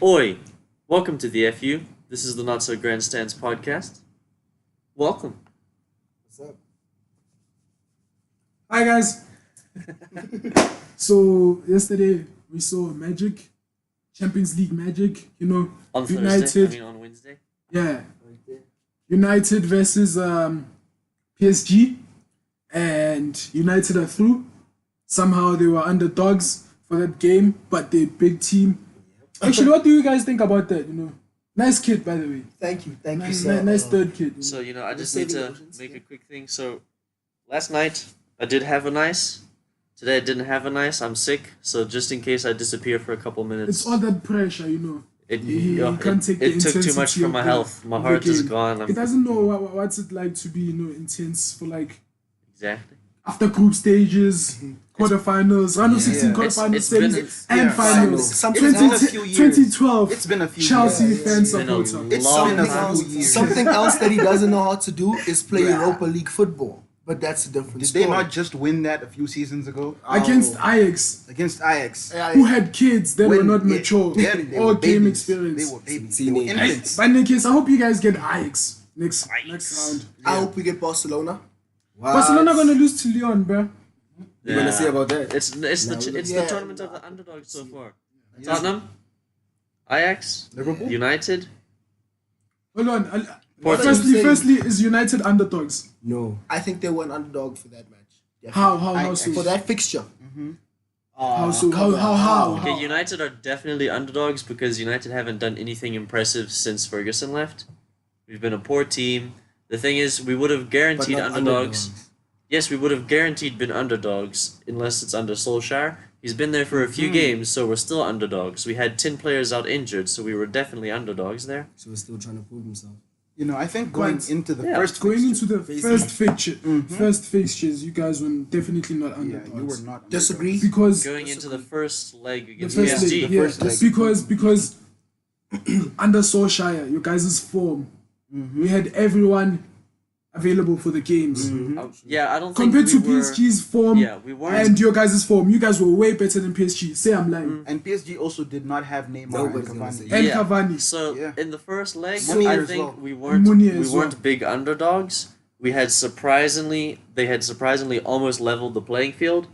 Oi! Welcome to the FU. This is the Not So Grandstands podcast. Welcome. What's up? Hi guys. So yesterday we saw Magic, Champions League Magic. On United. Thursday, on Wednesday. Yeah, United versus PSG, and United are through. Somehow they were underdogs for that game, but they're a big team. Actually, what do you guys think about that? Nice kid, by the way. Thank you, Nice third kid. So, I just need to make a quick thing. So, last night I did have a nice. Today I didn't have a nice. I'm sick. So, just in case I disappear for a couple minutes. It's all that pressure, It, He can't take the it took too much intensity from my of the- health. My of the heart is game. gone. He doesn't know what's it like to be, intense for Exactly. after group stages, quarterfinals, round of 16 quarterfinals, It's been- semis, and finals. Something else. 2012. It's been a few Chelsea years. fan It's been a supporter. It's long been a time. few years. Something else that he doesn't know how to do is play Europa League football. But that's a different Did story. they not just win that a few seasons ago? Against Ajax, Against Ajax. who had kids that were When- not yeah, mature, yeah, they or were game babies. experience. They were babies. They were infants. But in any case, I hope you guys get Ajax next round. I hope we get Barcelona. Barcelona gonna lose to Lyon, bro. You're gonna say about that? It's the Yeah. tournament of the underdogs so far. Tottenham, Ajax, Liverpool? United. Hold on. Porto. Firstly, is United underdogs? No. I think they were an underdog for that match. How so? For that fixture. How so? How? Okay, United are definitely underdogs because United haven't done anything impressive since Ferguson left. We've been a poor team. The thing is, we would have guaranteed not underdogs. Yes, we would have guaranteed been underdogs unless it's under Solskjaer. He's been there for a few games, so we're still underdogs. We had 10 players out injured, so we were definitely underdogs there. So we're still trying to prove himself. I think going Quite- into the Yeah. first Going fixture- into the first fixtures, you guys were definitely not Yeah, underdogs. you were not. Disagree? Because Going into the first leg the against first PSG. leg, yeah, first leg. because under Solskjaer, your guys' form, we had everyone available for the games. Yeah, I don't Compared to think we were... PSG's form Yeah, we weren't... and your guys' form, you guys were way better than PSG. Say I'm lying. And PSG also did not have Neymar Nobody's and gonna Cavani. say And Yeah. Cavani. So Yeah. in the first leg, Munier I as think well. we weren't Munier we as weren't well. big underdogs. They had surprisingly almost leveled the playing field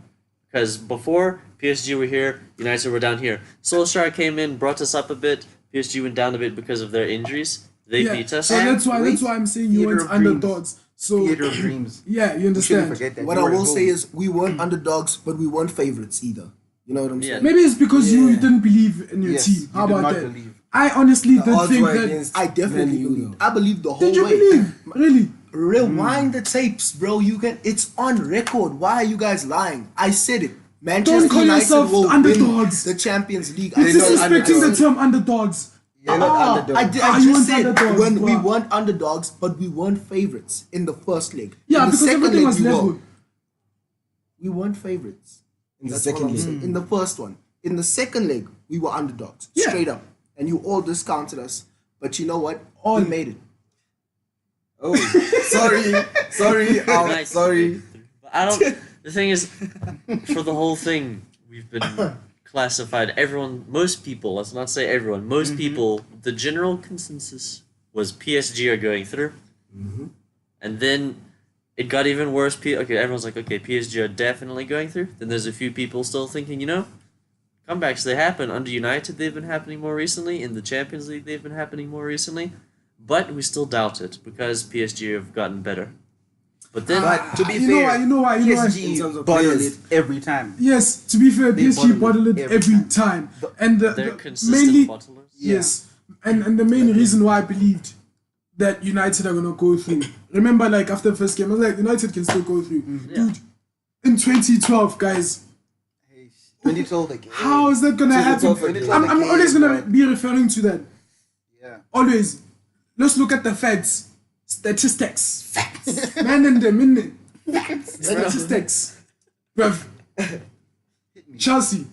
because before PSG were here, United were down here. Solskjaer came in, brought us up a bit. PSG went down a bit because of their injuries. They Yeah, beat us. so that's why I'm saying you Theater weren't of dreams. underdogs. So Theater of dreams. yeah, you We shouldn't understand. forget that. What You I were will gold. say is we weren't underdogs, but we weren't favorites either. You know what I'm Yeah. saying? Maybe it's because you Yeah. didn't believe in your Yes, team. How you did about not that? believe. I honestly did odds think were that. against I definitely Man U, believed. though. I believed the whole Did you way. believe? Really? Rewind the tapes, bro. It's on record. Why are you guys lying? I said it. Manchester Don't call United yourself will underdogs. win the Champions League. You're I said it. disrespecting the underdogs. term underdogs. You're not underdogs. I you just weren't said underdogs, when we bro. weren't underdogs, but we weren't favorites in the first leg. Yeah, in the because second everything leg, was we were. level. We weren't favorites. In the That's what second I'm leg. saying. In the first one. In the second leg, we were underdogs. Yeah. Straight up. And you all discounted us. But you know what? All. We made it. Oh, sorry, Nice. sorry. But I don't. The thing is, for the whole thing, we've been classified. Most people. Let's not say everyone. Most people. The general consensus was PSG are going through, and then it got even worse. Everyone's like, okay, PSG are definitely going through. Then there's a few people still thinking, comebacks they happen under United. They've been happening more recently in the Champions League. They've been happening more recently, but we still doubt it because PSG have gotten better. But then. But to be You know fair, why? In terms PSG of bottled players. it every time. Yes, to be fair, They PSG bottle bottle it it every every time. time. And They're the consistent mainly, bottlers. yes. And the main reason why I believed that United are gonna go through. Remember, after the first game, I was like, United can still go through. Dude, in 2012, guys, 2012 again. how is that gonna happen? 2012 I'm always gonna be referring to that. Yeah. Always. Let's look at the facts. Statistics. Facts. Man in the minute. Statistics. Bruv. Chelsea.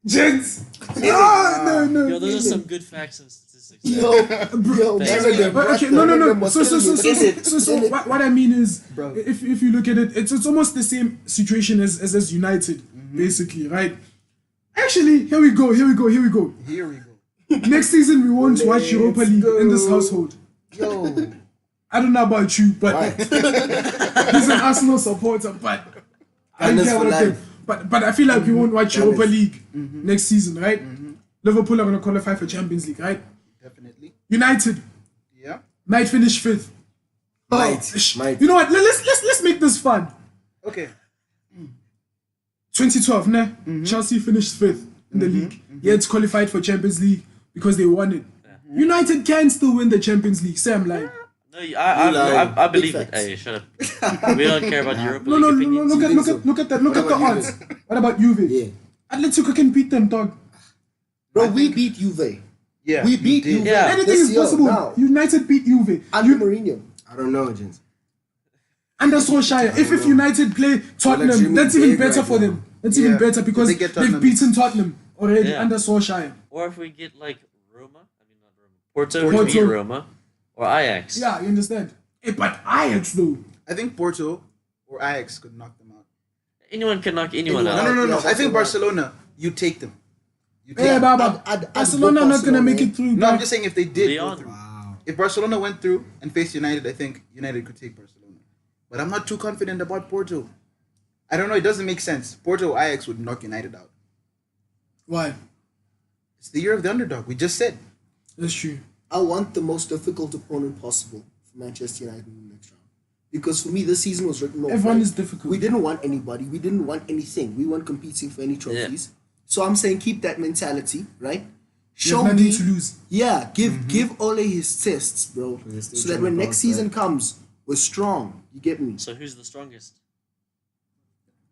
Gents. No. Yo, those are some good facts and statistics. Bro, Thanks, okay, man. but okay, no. So what I mean is, Bro. if you look at it, it's almost the same situation as United, basically, right? Actually, here we go. Here we go. Next season, we won't watch Europa League in this household. Yo. I don't know about you, but he's an Arsenal supporter, but I don't Gunners care for about them. life. But I feel like we won't watch Europa Gunners. League next season, right? Liverpool are going to qualify for Champions League, right? Definitely. United Yeah. might finish fifth. Might. You know what? Let's make this fun. Okay. 2012, nah? Chelsea finished fifth in the league. Yet qualified for Champions League because they won it. United can still win the Champions League. Say I'm lying. No, I believe Big it. facts. Hey, shut up. We don't care about Europa No, League no, opinions. look at the about odds. What about Juve? Yeah. Atletico can beat them, dog. Bro, we beat Juve. Yeah. We beat you did. Juve. Yeah. Anything This is year, possible. now. United beat Juve. Under Mourinho. I don't know, gents. Under Solskjaer. If United play Tottenham, dreaming that's even big better right for now. them. That's even Yeah. better because If they get they've Tottenham. beaten Tottenham already Yeah. under Solskjaer. Or if we get like Roma, I mean not Roma, Porto to beat Porto. Roma, or Ajax. Yeah, you understand? Hey, but Ajax though. I think Porto or Ajax could knock them out. Anyone can knock anyone Anyone. out. No. Yeah, I that's think right. Barcelona, you take them. You take Hey, them. Baba. I'd Barcelona book not gonna make Barcelona, it through. No, I'm bro. just saying if they did go Leon. through. Wow. If Barcelona went through and faced United, I think United could take Barcelona. But I'm not too confident about Porto. I don't know. It doesn't make sense. Porto or Ajax would knock United out. Why? It's the year of the underdog. We just said. That's true. I want the most difficult opponent possible for Manchester United in the next round. Because for me, this season was written off. Everyone right? is difficult. We didn't want anybody. We didn't want anything. We weren't competing for any trophies. So I'm saying keep that mentality, right? There's nothing me, to lose. yeah, give Ole his tests, bro, They're still so that trying when to next bounce season back. comes, we're strong. You get me? So who's the strongest?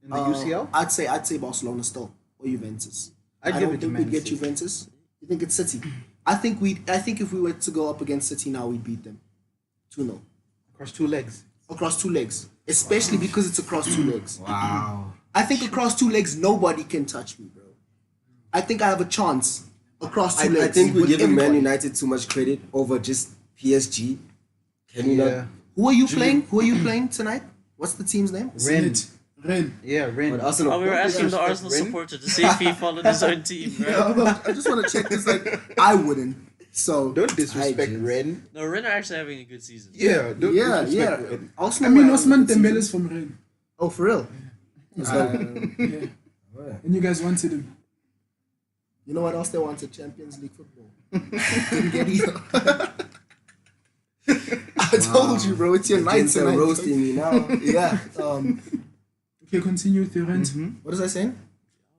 In the UCL? I'd say Barcelona still or Juventus. I'd I give don't it to think Man we'd get City. Juventus. You think it's City? I think if we were to go up against City now, we'd beat them 2-0 Across two legs. across two legs, especially because it's across two legs. Wow. I think across two legs, nobody can touch me, bro. I think I have a chance across two legs. I think we're with giving Man everybody. United too much credit over just PSG. Can we Yeah. not? Who are you playing? Who are you playing tonight? What's the team's name? Ren. Ren. Yeah, Ren. But Arsenal. Oh, we were asking the respect Arsenal Ren. supporter to see if he followed his own team, right? Yeah, I just want to check this. Like, I wouldn't. So Don't disrespect Hygiene. Ren. No, Ren are actually having a good season. Yeah, don't yeah, disrespect yeah. Ren. Arsenal I mean, were Osman having a good Dembele is season. from Ren. Oh, for real? Yeah. And you guys wanted him. You know what else they wanted? Champions League football. Didn't get either. I told you, bro. It's your night Gents are tonight. roasting me now. Yeah. Okay, continue with your rant. What was I saying?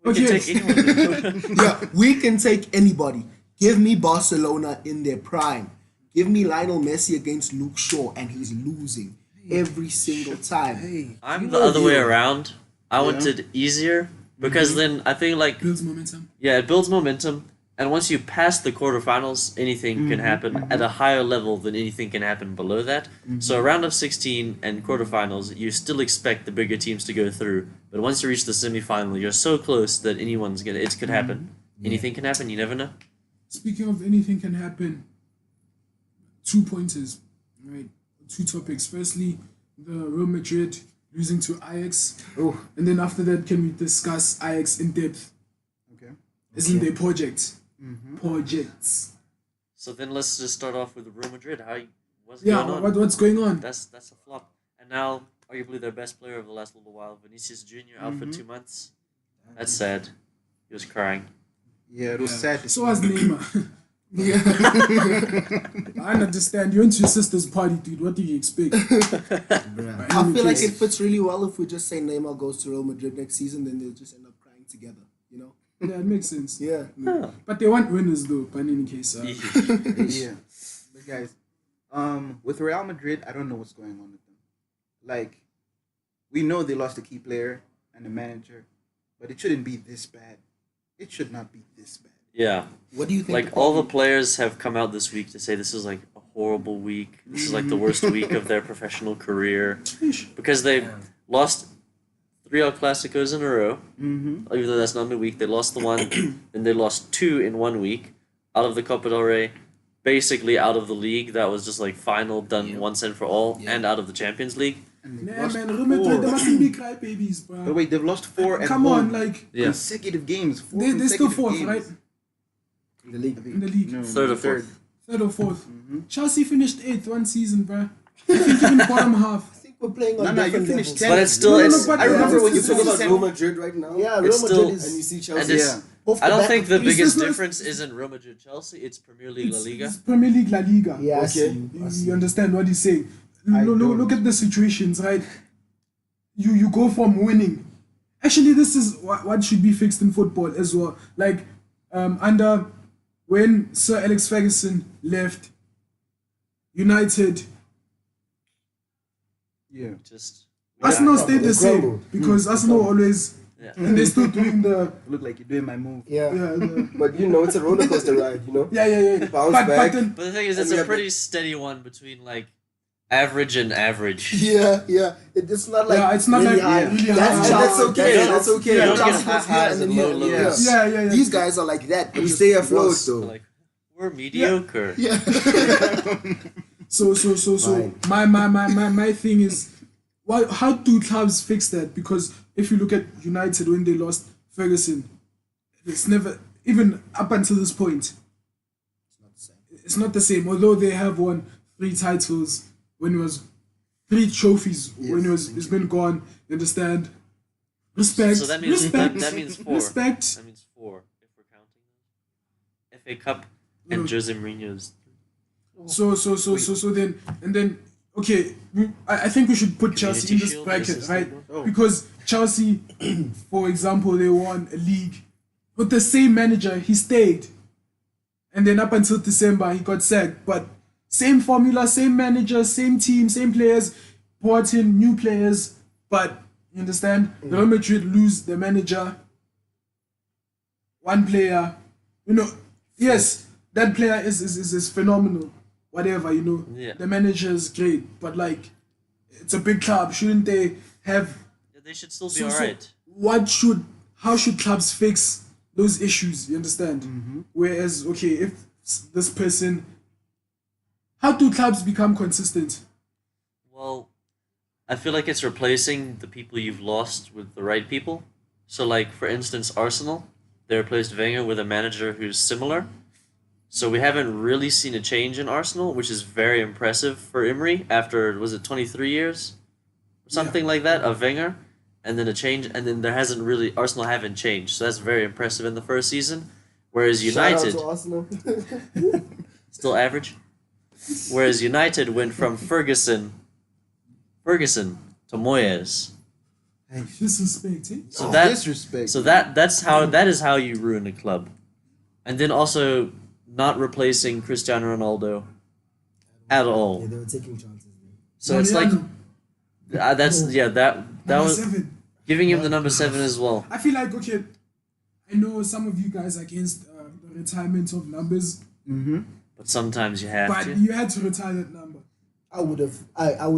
We can Okay. take anyone. Yeah, we can take anybody. Give me Barcelona in their prime. Give me Lionel Messi against Luke Shaw, and he's losing every single time. I'm the other way around. I wanted easier because then I think like Builds momentum. yeah, it builds momentum. And once you pass the quarterfinals, anything can happen at a higher level than anything can happen below that. So a round of 16 and quarterfinals, you still expect the bigger teams to go through. But once you reach the semifinal, you're so close that it could happen. Anything can happen. You never know. Speaking of anything can happen, 2 pointers, right? 2 topics. Firstly, the Real Madrid losing to Ajax. Oh, And then after that, can we discuss Ajax in depth? Okay. Isn't their project? Projects. So then let's just start off with Real Madrid. What's Yeah, going on? what's going on? That's a flop. And now, arguably their best player of the last little while, Vinicius Jr. out for 2 months. That's sad. He was crying. Yeah, it was sad. To So see. was Neymar. I understand. You went to your sister's party, dude. What do you expect? bruh. But I in feel any like case- it fits really well if we just say Neymar goes to Real Madrid next season, then they'll just end up crying together. You know? Yeah, it makes sense. Yeah. But they want winners, though. But in any case, Yeah. But guys, with Real Madrid, I don't know what's going on with them. Like, we know they lost a key player and a manager, but it shouldn't be this bad. It should not be this bad. Yeah. What do you think? Like all the players have come out this week to say this is like a horrible week. This is like the worst week of their professional career because they lost 3 El Clasicos in a row. Mm-hmm. Even though that's not midweek, they lost the one, then they lost 2 in 1 week out of the Copa del Rey, basically out of the league. That was just like final, done once and for all, and out of the Champions League. And they've Nah, lost man, Real Madrid, they four. mustn't be crybabies, bro. But wait, they've lost four at Come home. on, like, Yeah. Consecutive games. Four they're still consecutive fourth, games. right? In the league. In the league. No, Third or third. fourth. Third or 4th. Mm-hmm. Chelsea finished 8th one season, bro. I think even bottom half. I think we're playing on No, you different finished levels. 10th. But it's still. No, no, no, it's, but I remember yeah, when you it's Talk took still- about us Real Madrid right now. Yeah, Real It's Madrid still- is. And you see and Chelsea. it's, Yeah. Off the I don't back think of the three. biggest not- difference isn't Real Madrid Chelsea. It's Premier League La Liga. It's Premier League La Liga. Yeah, I see Okay. you. I You, see you you. understand what he's saying? I Look, don't. look at the situations, right? You go from winning. Actually, this is what should be fixed in football as well. Like, under when Sir Alex Ferguson left United, Yeah. Just. Arsenal stayed the They same crumbled. because Arsenal always Yeah. and they still doing the Look like you're doing my move. Yeah. But you know, it's a roller coaster ride, you know? yeah. Bounce But back. then But the thing is, And it's we a have pretty steady one between like average and average. Yeah, yeah. It's not like Yeah, it's not really like high. really That's high. Chelsea. That's okay, That's that's Chelsea. okay. You don't Chelsea get goes high here highs and and then low here. lows. yeah. These guys are like that. You stay afloat, worse. though. Like we're mediocre. Yeah. So Fine. my thing is, how do clubs fix that? Because if you look at United when they lost Ferguson, it's never even up until this point. It's not the same. Although they have won 3 titles when it was 3 trophies when it's been gone. You understand? Respect. So that means respect. that means 4. Respect. That means 4 if we're counting them. FA Cup and Jose Mourinho's. So then okay, I think we should put Chelsea in this Shield, bracket, is right? this Oh. Because Chelsea, for example, they won a league with the same manager. He stayed, and then up until December he got sacked. But same formula, same manager, same team, same players. Brought in new players, but you understand? Real Madrid lose the manager. One player, yes, that player is phenomenal. Whatever, Yeah. the manager is great, but like, it's a big club. Shouldn't they have? Yeah, they should still be alright. How should clubs fix those issues? You understand? Whereas, okay, if this person, how do clubs become consistent? Well, I feel like it's replacing the people you've lost with the right people. So, like for instance, Arsenal, they replaced Wenger with a manager who's similar. So we haven't really seen a change in Arsenal, which is very impressive for Emery after, was it 23 years? Something like that, of Wenger. And then a change, and then there hasn't really, Arsenal haven't changed. So that's very impressive in the first season. Whereas United, Shout out to Arsenal. still average. Whereas United went from Ferguson to Moyes. Disrespect, eh? So Disrespect. that is how you ruin a club. And then also not replacing Cristiano Ronaldo at all. Yeah, they were taking chances. Man. So it's like that Number was 7. giving him the number 7 as well. I feel like, okay, I know some of you guys are against the retirement of numbers, But sometimes you have but to. you had to retire that number. I would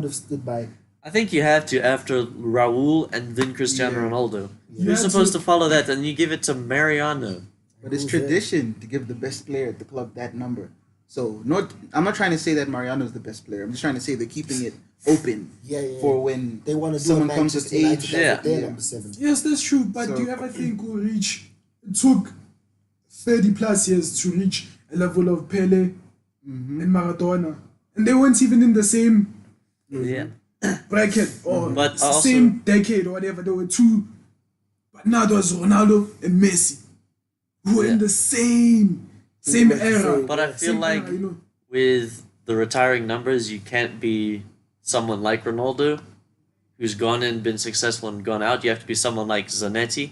have stood by. I think you have to after Raul and then Cristiano Yeah. Ronaldo. You You're had supposed to follow that, and you give it to Mariano. But it's Who's that? tradition to give the best player at the club that number. So I'm not trying to say that Mariano's the best player. I'm just trying to say they're keeping it open Yeah. for when They want to do someone a comes Manchester of United age. as Yeah. their Yeah. number 7. Yes, that's true, but So- do you ever think we'll reach? It took 30 plus years to reach a level of Pele and Maradona, and they weren't even in the same Yeah. bracket or But also- same decade or whatever. There were 2, but now there was Ronaldo and Messi, who were in Yeah. the same era. But I feel Same like era, with the retiring numbers, you can't be someone like Ronaldo, who's gone and been successful and gone out. You have to be someone like Zanetti,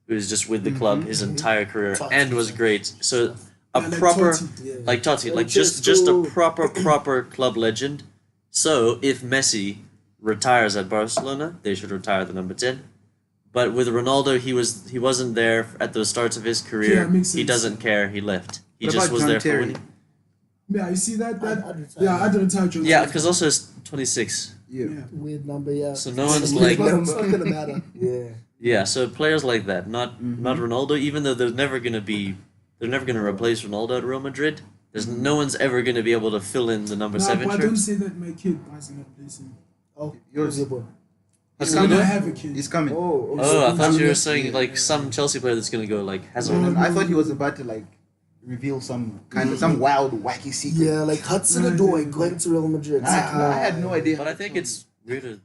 who's just with the club his entire career Totti. and was great. So a Yeah, like proper, Totti. like Totti, like Francesco. just a proper club legend. So if Messi retires at Barcelona, they should retire the number 10. But with Ronaldo, he wasn't there at the starts of his career. Yeah, makes He sense. doesn't care. He left. He What just about was John there for Terry? winning. Yeah, you see that? I'd retire. Yeah, I'd retire John Yeah, Terry. because also it's 26. Yeah. Yeah. Weird number, yeah. So no one's It's like- not gonna matter. Yeah. Yeah, so players like that, not Ronaldo. Even though they're never gonna replace Ronaldo at Real Madrid. There's no one's ever gonna be able to fill in the number Nah, 7 but shirt. don't say that my kid buys not place him. Oh, Yours. who's your boy? He's We're coming. gonna have a kid. He's coming. Oh, Oh, I thought you were Yeah. saying like some Chelsea player that's gonna go like has No, a. I thought he was about to like reveal some kind of some wild wacky secret. Yeah, like Hudson Odoi going to Real Madrid. I had no idea. But I think it's weirder that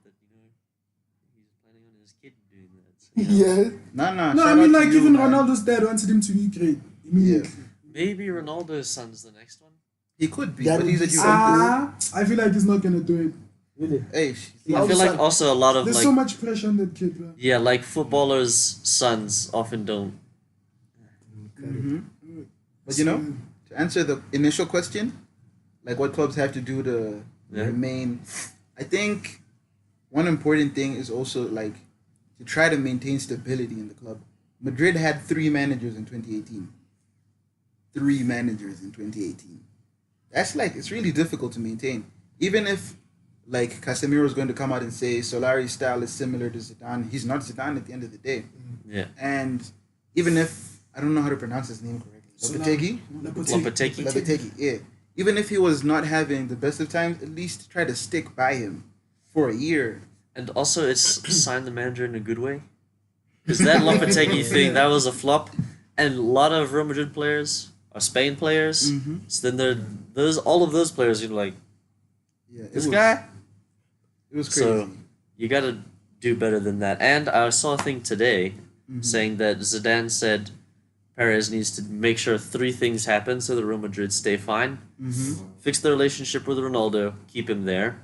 he's planning on his kid doing that. So, Yeah. No, No, I mean like even Ronaldo's dad wanted him to be great immediately. maybe Ronaldo's son's the next one. He could be, That but he's would a be Juventus. I feel like he's not gonna do it. Really? Hey, I feel like also a lot of There's like so much pressure on that kid, bro. yeah, like footballers' sons often don't. but you know, to answer the initial question, like what clubs have to do to Yeah. remain, I think one important thing is also like to try to maintain stability in the club. Madrid had 3 managers in 2018. 3 managers in 2018. That's like it's really difficult to maintain. Even if like Casemiro is going to come out and say Solari's style is similar to Zidane, he's not Zidane at the end of the day. Yeah. And even if I don't know how to pronounce his name correctly, Lopetegui. Lopetegui. Lopetegui, yeah. Even if he was not having the best of times, at least try to stick by him for a year. And also, it's sign the manager in a good way. Because that Lopetegui thing, that was a flop. And a lot of Real Madrid players are Spain players. So then all of those players, you're like, Yeah, this guy? It was crazy. So you got to do better than that. And I saw a thing today saying that Zidane said Perez needs to make sure 3 things happen so that Real Madrid stay fine. Fix the relationship with Ronaldo, keep him there.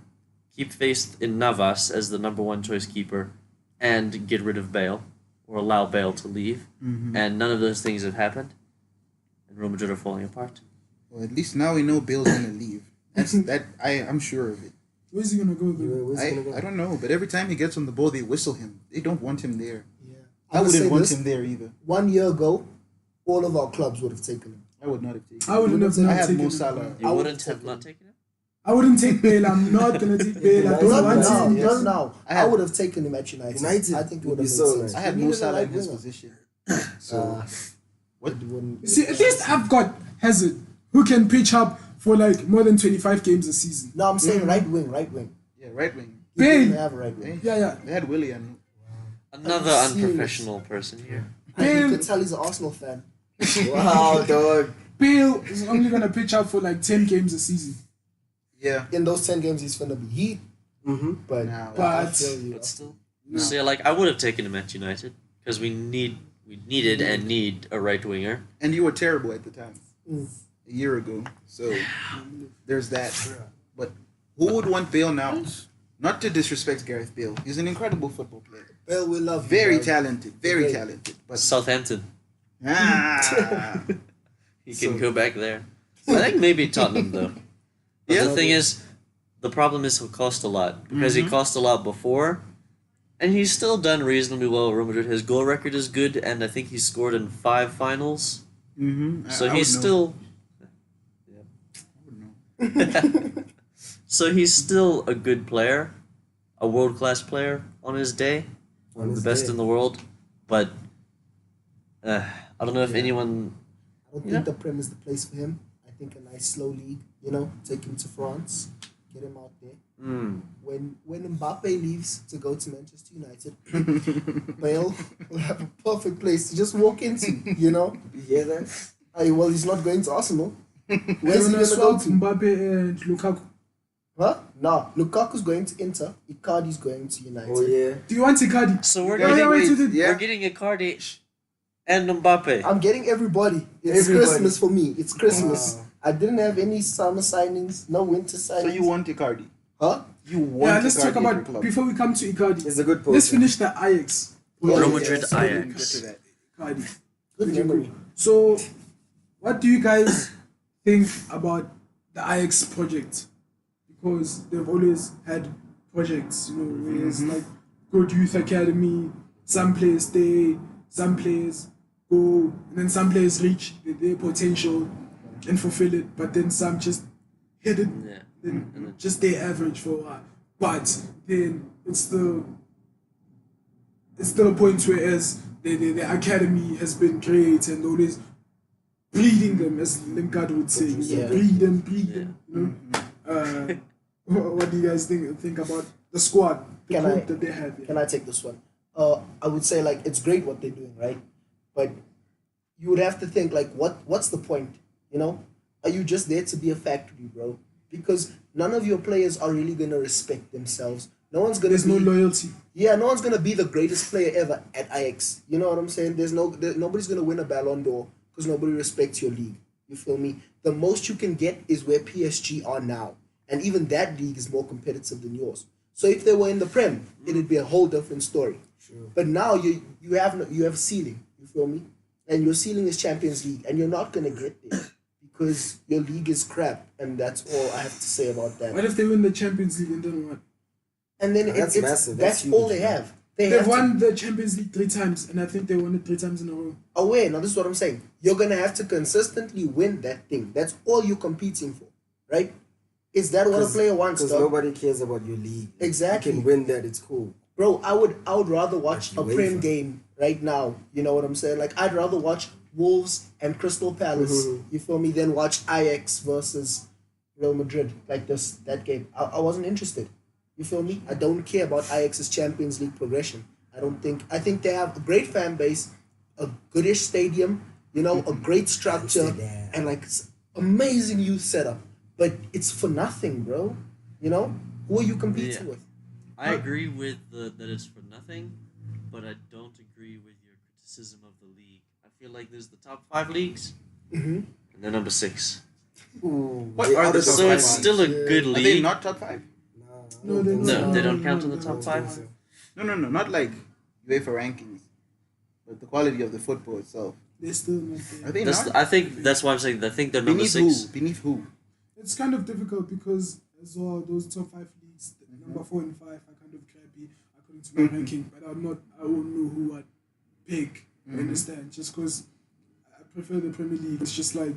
Keep faith in Navas as the number 1 choice keeper. And get rid of Bale. Or allow Bale to leave. And none of those things have happened. And Real Madrid are falling apart. Well, at least now we know Bale's gonna leave. I'm sure of it. Where's he gonna go though? Where's he gonna go? I don't know, but every time he gets on the ball, they whistle him. They don't want him there. Yeah. I must wouldn't say want this, him there either. 1 year ago, all of our clubs would have taken him. I would not have taken. I wouldn't have I not have taken Mo him. Salah. You I would wouldn't have take not him. taken him? I wouldn't take Bale. I'm not gonna take Bale. I don't Not want now. him. Not now. I I had- would have taken him at United. United I think it would would be have so made nice. sense. I had We Mo needed a Salah in right his winger. position. Uh, So what? it wouldn't- See, at least I've got Hazard, who can pitch up for like more than 25 games a season. No, I'm saying right wing, right wing. Yeah, right wing. He Bale. didn't have a right wing. Yeah, yeah. They had Willian. Another Are you serious? unprofessional person here. And you Bale. could tell he's an Arsenal fan. Wow, dog. Bale is only gonna pitch up for like 10 games a season. Yeah. In those 10 games, he's finna be heat. But Now, I But- feel you. But still. So yeah, like I would have taken him at United. Because we needed and need a right winger. and you were terrible at the time. Mm. A year ago. So there's that. But who would want Bale now? Not to disrespect Gareth Bale. He's an incredible football player. Bale will love you. Very bro. talented. Very Great. talented. But Southampton. He can So- go back there. I think maybe Tottenham though. But Yeah. the thing is, the problem is he'll cost a lot because he cost a lot before, and he's still done reasonably well. Real Madrid, his goal record is good, and I think he's scored in 5 finals. So he's still. So he's still a good player, a world class player on his day, one of the best in the world. But I don't know if anyone. I don't Yeah. think the Prem is the place for him. I think a nice slow league, take him to France, get him out there. When Mbappe leaves to go to Manchester United, Bale will have a perfect place to just walk into, You hear that? Well, he's not going to Arsenal. They're Where's he gonna going to go swap to? Mbappe and Lukaku. Huh? No, Lukaku's going to Inter. Icardi's going to United. Oh yeah. Do you want Icardi? So we're Yeah, getting, wait, wait, yeah. we're getting Icardi and Mbappe. I'm getting everybody. It's Everybody. Christmas for me. It's Christmas. Wow. I didn't have any summer signings, no winter signings. So you want Icardi? Huh? You want Yeah, let's Icardi talk in your about club? before we come to Icardi. It's a good post. Let's finish the Ajax. Yeah, Real yeah, Madrid, yeah. Ajax. Get to that. Icardi. Good memory. So, what do you guys think about the Ajax project? Because they've always had projects, where it's like good youth academy, some players stay, some players go, and then some players reach their potential and fulfill it, but then some just hit it, Yeah. then just stay average for a while. But then it's still a point whereas the academy has been great and always breeding them, as Lingard would say, Yeah. breed them. What do you guys think about the squad, the Can group I- that they have. Yeah. Can I take this one? I would say like it's great what they're doing, right? But you would have to think like what's the point? You know, are you just there to be a factory, bro? Because none of your players are really gonna respect themselves. No one's gonna There's be no loyalty. yeah, no one's gonna be the greatest player ever at Ajax. You know what I'm saying? Nobody's gonna win a Ballon d'Or because nobody respects your league. You feel me? The most you can get is where PSG are now, and even that league is more competitive than yours. So if they were in the Prem, it'd be a whole different story. Sure. But now you have no, you have a ceiling. You feel me? And your ceiling is Champions League, and you're not gonna get there because your league is crap, and that's all I have to say about that. What if they win the Champions League and then what? And then That's it's massive. that's That's all huge, they man. have. They They've have to- won the Champions League 3 times, and I think they won it 3 times in a row. aware. Now, this is what I'm saying. You're gonna have to consistently win that thing. That's all you're competing for, right? Is that what a player wants, Because dog? nobody cares about your league. Exactly. You can win that, it's cool. Bro, I would rather watch a Like Prem UEFA. game right now. You know what I'm saying? Like I'd rather watch Wolves and Crystal Palace. Mhm. You feel me? Than watch Ajax versus Real Madrid like that game. I wasn't interested. You feel me? I don't care about Ajax's Champions League progression. I think they have a great fan base, a goodish stadium, you know, a great structure, Amsterdam. and like amazing youth setup. But it's for nothing, bro. You know? Who are you competing Yeah. with? I agree with that it's for nothing, but I don't agree with your criticism of the league. I feel like there's the top 5 leagues, Mm-hmm. and then number 6. Ooh, What they are out the of top So five it's leagues? still a Yeah. good Are they league. not top 5? Nah, I No, don't they think No, so. they don't count in the no, top no, five? no. No, not like UEFA rankings, but the quality of the football itself. They're still not there. Are they That's not? I think that's why I'm saying I think they're number Beneath 6. who? Beneath who? It's kind of difficult because as well those top 5 leagues, number 4 and 5 are kind of crappy according to my ranking. But I won't know who I'd pick. You understand? Just because I prefer the Premier League. It's just like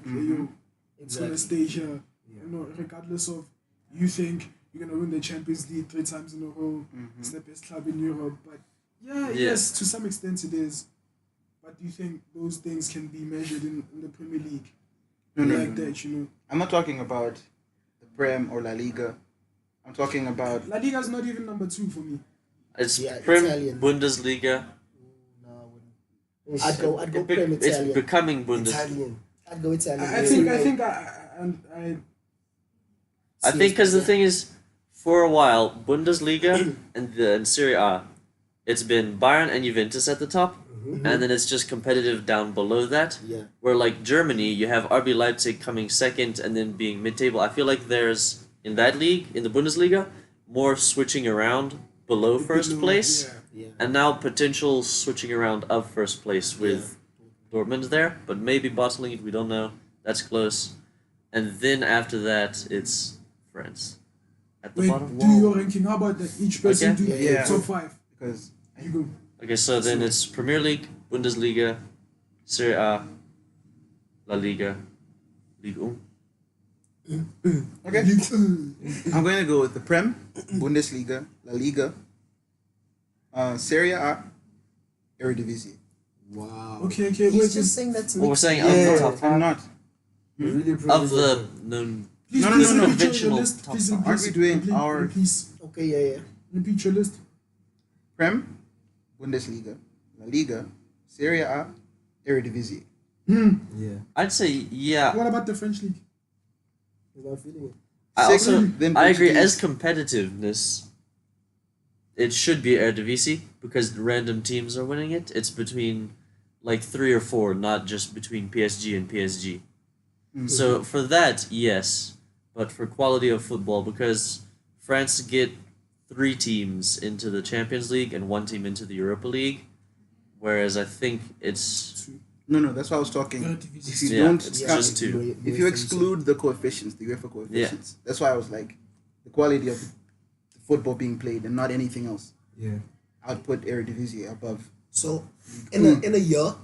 it's gonna stay here. You know, regardless of you think you're gonna win the Champions League 3 times in a row. It's the best club in Europe. But Yeah. yes, to some extent it is. But do you think those things can be measured in the Premier League? No, like no. that, you know. I'm not talking about the Prem or La Liga. I'm talking about La Liga's not even number 2 for me. It's Yeah, Prem Italian. Bundesliga. No, I wouldn't. I'd go It Prem it's Italian. becoming Bundesliga. Italian. I'd go Italian. I think I think because the thing is, for a while, Bundesliga and Serie A, it's been Bayern and Juventus at the top, and then it's just competitive down below that. Yeah. Where like Germany, you have RB Leipzig coming second and then being mid-table. I feel like there's in that league in the Bundesliga more switching around below first place, Yeah. Yeah. and now potential switching around of first place with Dortmund there, but maybe bottling it. We don't know. That's close, and then after that, it's France at the Wait, bottom. do your ranking. How about that? Each person Okay. do Yeah. top 5. because You go. Okay, so then it's Premier League, Bundesliga, Serie A, La Liga, Ligue 1. okay, I'm going to go with the Prem, Bundesliga, La Liga, Serie A, Eredivisie. Wow. Okay, He's wait, just saying that's Well, we're mixed. saying Yeah. of the top I'm five not. Really of the known. please, No, please no, no. repeat your Conventional list. top Please five. repeat, Aren't we doing repeat, our- Please Okay, yeah. repeat your list. Prem, Bundesliga, La Liga, Serie A, Eredivisie. Yeah. I'd say yeah. What about the French league? He's not feeling it. I Six, also then I agree. Portuguese. As competitiveness, it should be Eredivisie because random teams are winning it. It's between like 3 or 4, not just between PSG and PSG. So for that, yes, but for quality of football, because France get 3 teams into the Champions League and 1 team into the Europa League, whereas I think it's No, that's why I was talking. Eredivisie. If you Yeah, don't it's count- just 2. if you exclude the coefficients, the UEFA coefficients, that's why I was like, the quality of the football being played and not anything else. Yeah. I'd put Eredivisie above. So, in a year,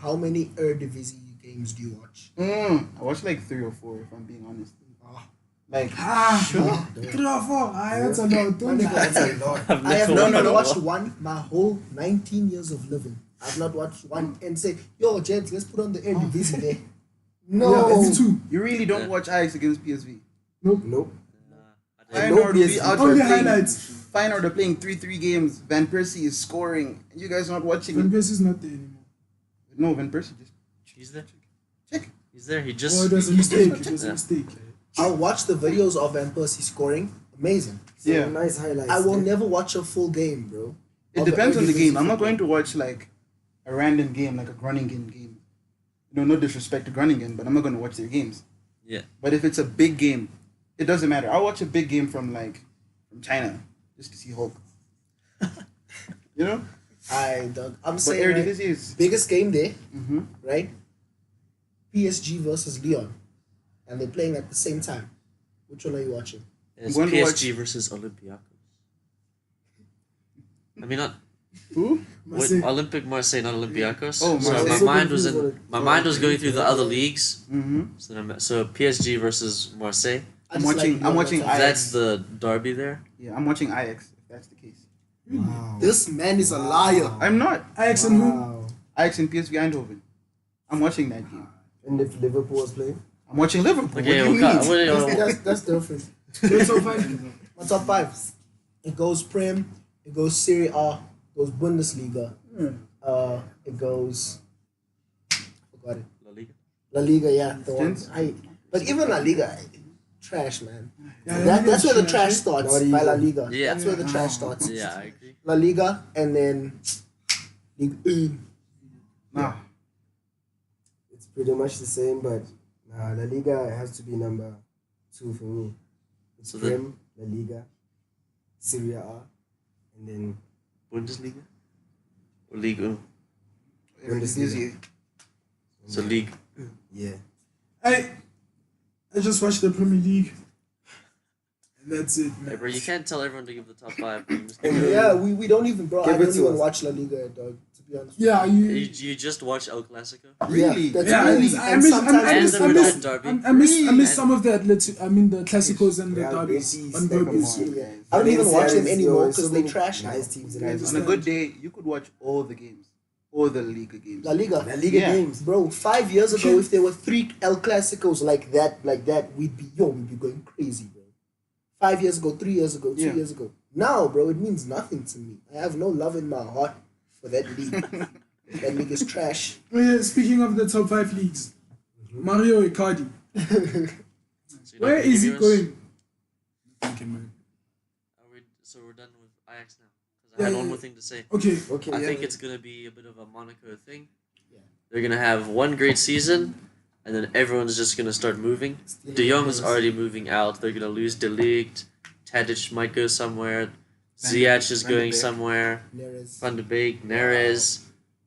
how many Eredivisie games do you watch? I watched like 3 or 4, if I'm being honest. Ah. Like, 3 or 4. That's a lot. Don't nigga, lie. that's a lot. I've I have never not watched watched one my whole 19 years of living. I've not watched one and say, yo, gents, let's put on the Eredivisie there. No. Yeah, it's 2. you really don't Yeah. watch Ajax against PSV. Nope. I I don't- know it'll be PSV. out Only for a thing. highlights. Feyenoord are playing 3-3 games. Van Persie is scoring, and you guys are not watching Van it. Persie is not there anymore. No, Van Persie just He's there. check. He's there. He Oh, just. it was a mistake. It was a Yeah. mistake. I'll watch the videos of Van Persie scoring. Amazing. So Yeah. nice highlights. I will there. never watch a full game, bro. It Of depends on the Eredivisie game. I'm not football. going to watch like a random game, like a Groningen game. No disrespect to Groningen, but I'm not going to watch their games. Yeah. But if it's a big game, it doesn't matter. I'll watch a big game from China just to see Hulk. You know? I'm But saying right, Eredivisie is. biggest game there, Mm-hmm. right? PSG versus Lyon, and they're playing at the same time. Which one are you watching? It's I'm going to PSG versus Olympiacos. I mean, not Who? with Olympic Marseille, not Olympiacos. Oh, so Marseille. my mind was So in. My mind was going through the other leagues. Mm-hmm. So PSG versus Marseille. I I'm just watching- Lyon I'm watching attack. That's the derby there. Yeah, I'm watching Ajax, if that's the case. Wow. This man is a liar. I'm not. Ajax and who? Wow. Ajax and PSV Eindhoven. I'm watching that game. And if Liverpool was playing? I'm watching Liverpool. Okay, what do you well, mean? That's different. What's top five? My top five. It goes Prem. It goes Serie A. It goes Bundesliga. It goes. I forgot it. La Liga. La Liga, yeah, the one. Gents? But even La Liga, trash, man. Yeah, La That's Liga where the is trash trash. starts. Not By La even. Liga. Yeah. That's where the trash starts. Yeah, I agree. La Liga and then Ligue 1. Nah. It's pretty much the same, but La Liga has to be number 2 for me. It's So Prem, La Liga, Serie A, and then Bundesliga or Ligue 1. Eredivisie. So League. yeah. I just watched the Premier League. And that's it, Hey, man. bro, you can't tell everyone to give the top five. I'm just Yeah, we don't even, bro. Give I it don't to even us. watch La Liga, dog. To be honest. Yeah, you just watch El Clasico. Really? Yeah, that's Yeah, really. I And miss, sometimes I And miss, the I miss, Madrid derby. I miss And- some of the athletic. I mean, the classicals and the Real derbies Betis, on come purpose. on. Yeah. I don't even watch them anymore because they trash now. Nice teams in Guys, La on a Liga. good day, you could watch all the games. All the Liga games. La Liga. La Liga Yeah. games. Bro, 5 years ago, if there were 3 El Clasicos like that, we'd be going crazy, bro. 5 years ago, 3 years ago, 2 Yeah. years ago. Now, bro, it means nothing to me. I have no love in my heart for that league. That league is trash. Oh, yeah, speaking of the top 5 leagues, Mario Icardi. So you're not Where gonna is he give us- going? Thinking, man. So we're done with Ajax now. Because I Yeah, had yeah, one yeah. more thing to say. Okay. Okay. I yeah. think it's gonna be a bit of a Monaco thing. Yeah. They're gonna have one great season, and then everyone's just gonna start moving. De Jong's already moving out. They're gonna lose De Ligt. Tadic might go somewhere. Ziyech is Van de going Beek. somewhere. Neres. Van de Beek, Neres.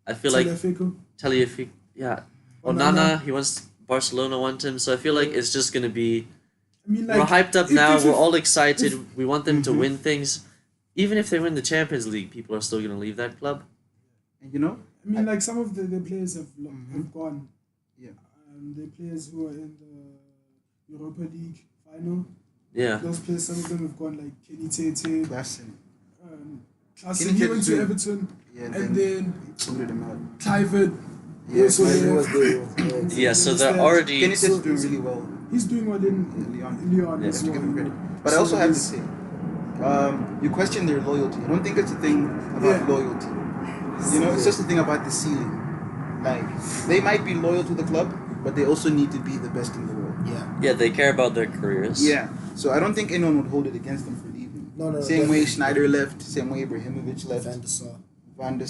I feel like Tagliafico. Tagliafico. Yeah. Onana. Onana. He wants Barcelona want him, so I feel like it's just gonna be. I mean, We're like, hyped up if- now. if- We're all excited. We want them to Mhm. win things. Even if they win the Champions League, people are still gonna leave that club. And you know? I mean, like some of the players have Mhm. have gone. Yeah. The players who are in the Europa League final, Yeah. those players, some of them have gone, like Kenny Tete, Klassen. Klassen, Kenny he went to Tete. Everton, Yeah, and then booted him out. Clivert, Yeah, also He there. was there. Yeah. So they're Understand. already. Kenny Ted's doing really well. He's doing well in Leon. Lyon Yeah, as To give him well. credit. But I So also have to there's- say, you question their loyalty. I don't think it's a thing about Yeah. loyalty. You know, it's just a thing about the ceiling. Like, they might be loyal to the club, but they also need to be the best in the world. Yeah. Yeah, they care about their careers. Yeah. So I don't think anyone would hold it against them for leaving. No, Same way definitely. Schneider left, same way Ibrahimovic left. Van der Sar. Van der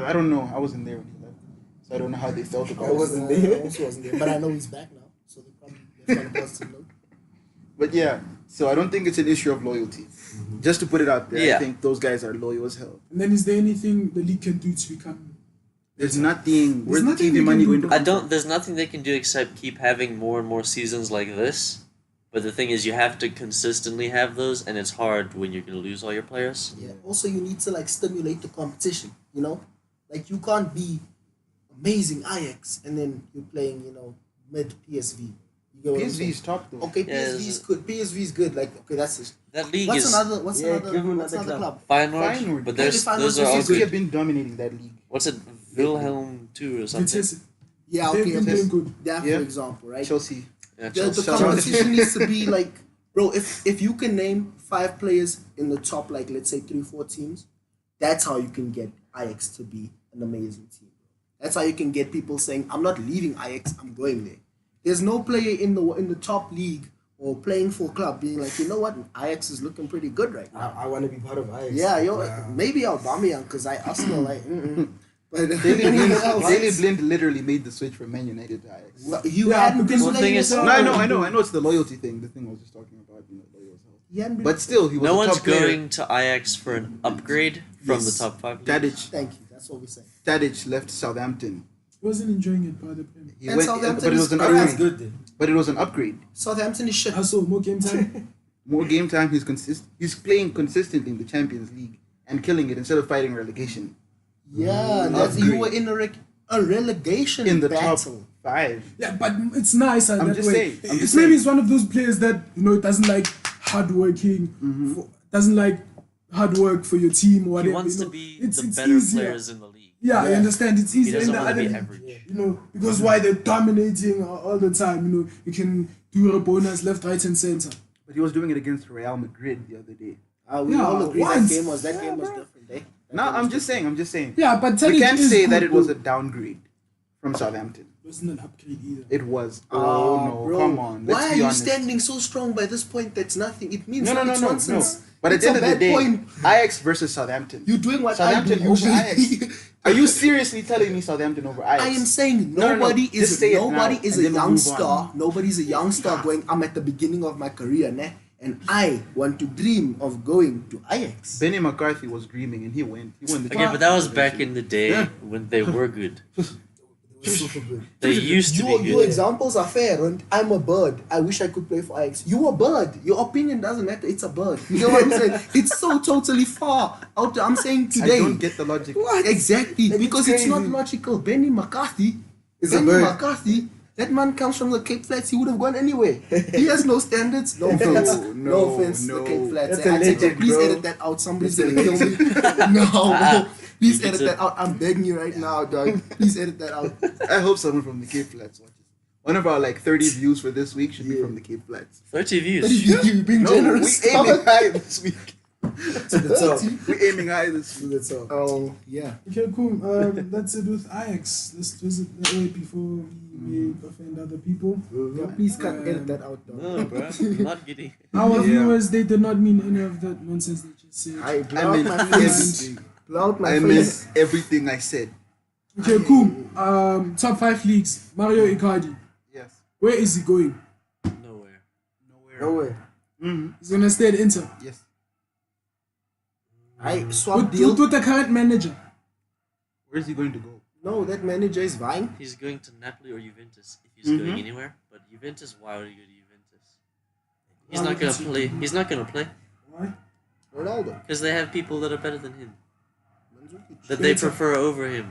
I don't know. I wasn't there when he left. So I don't know how they felt about I it. wasn't I there. also wasn't there. But I know he's back now. So they probably left on a positive note. But yeah, so I don't think it's an issue of loyalty. Just to put it out there, Yeah. I think those guys are loyal as hell. And then is there anything the league can do to become? There's nothing. Where's the nothing TV they money can going do. to I come don't. from? There's nothing they can do except keep having more and more seasons like this. But the thing is, you have to consistently have those, and it's hard when you're gonna lose all your players. Yeah. Also, you need to like stimulate the competition. You know, like you can't be amazing Ajax and then you're playing, mid PSV. You get what I'm saying? PSV's top though. Okay, Yeah, PSV's good. PSV's good. Like, okay, that's it. That league What's is another? What's Yeah, another? give him What's another another club? Feyenoord, Feyenoord. but there's Feyenoord those are all is PSV good. have been dominating that league. What's it? Wilhelm 2 or something. Vitesse. Yeah, They've okay, been okay. doing good. That Yeah. for example, right? Chelsea. Yeah, The Chelsea. Shout out. competition needs to be like, Bro, if you can name 5 players in the top, like let's say 3-4 teams, that's how you can get Ajax to be an amazing team. That's how you can get people saying, "I'm not leaving Ajax, I'm going there." There's no player in the top league or playing for a club being like, you know what, Ajax is looking pretty good right now. I want to be part of Ajax. Yeah, maybe Aubameyang because I Arsenal like. But Daily Blind literally made the switch from Man United to Ajax. Well, you hadn't been the thing playing is- yourself. No, I know it's the loyalty thing. The thing I was just talking about, loyal as hell. He hadn't been- But still, he was No a one's top player. going to Ajax for an upgrade from the Yes. top 5 leagues. Tadic, Thank you. That's what we say. Tadic left Southampton. He wasn't enjoying it by the Premier. He And went, Southampton but it is was an crap. That's upgrade. good then. But it was an upgrade. Southampton is shit. Also, more game time. More game time. He's playing consistently in the Champions League and killing it instead of fighting relegation Yeah, that's you Upgrade. were in a relegation in the battle. top 5. Yeah, but it's nice. I'm that just way. saying, I'm just Maybe saying. he's one of those players that doesn't like hard working, doesn't like hard work for your team or whatever. He wants you to know. be It's the better easier. players in the league. Yeah, I Yeah. understand. It's He easier in doesn't the want to other be league, average. because why they're dominating all the time. You can do a bonus left, right, and center. But he was doing it against Real Madrid the other day. We Yeah, all agree once. that game was different. Eh? No, I'm just saying. Yeah, but We Tadic can't is say good, that it was though. a downgrade from Southampton. It wasn't an upgrade either. It was. Oh no, bro. come on. Let's Why are be you honest. standing so strong by this point? That's nothing. It means No. it's nonsense. But at It's the end a of the bad day, point. Ajax versus Southampton. You're doing what Southampton I do over usually. Ajax. Are you seriously telling me Southampton over Ajax? I am saying No, nobody just is say it nobody now, is and a then we'll young move on. star. Nobody's a young star going. I'm at the beginning of my career, ne? And I want to dream of going to Ajax. Benny McCarthy was dreaming and he went. He won the Okay, but that was back in the day when they were good. It was super good. They used to Your be good. examples are fair, and I'm a bird. I wish I could play for Ajax. You a bird. Your opinion doesn't matter. It's a bird. You know what I'm saying? It's so totally far out there. I'm saying I today. don't get the logic. What? Exactly, Like, because it's it's not crazy. logical. Benny McCarthy It's a Benny bird. McCarthy, that man comes from the Cape Flats. He would have gone anywhere. He has no standards. No offense. No offense to the Cape Flats. That's a I take it. legend, Please bro. edit that out. Somebody's gonna kill me. No, bro. Please edit that out. I'm begging you right now, dog. Please edit that out. I hope someone from the Cape Flats watches. One of our 30 views for this week should be Yeah. from the Cape Flats. 30 But views. you being No, generous. we aiming high this week. To the top. We aiming high this To week. the top. Oh yeah. Okay, cool. That's it with Ajax. Let's visit that way before we offend other people. Yeah, please can't edit that out, dog. No, bro. I'm not getting. Our Yeah. viewers, they did not mean any of that nonsense they just said. I blow I out meant my face. everything. Blow out my I face. meant everything I said. Okay, cool. Top 5 leagues. Mario Icardi. Yes. Where is he going? Nowhere. Nowhere. No way. Mm-hmm. He's gonna stay at Inter. Yes. I swap With, deal. with the current manager. Where's he going to go? No, that manager is vying. He's going to Napoli or Juventus if he's Mhm. going anywhere. But Juventus, why would he go to Juventus? He's Why not would gonna he? play. He's not gonna play Why? Ronaldo. because they have people that are better than him Mandzukic. that they Inter. prefer over him.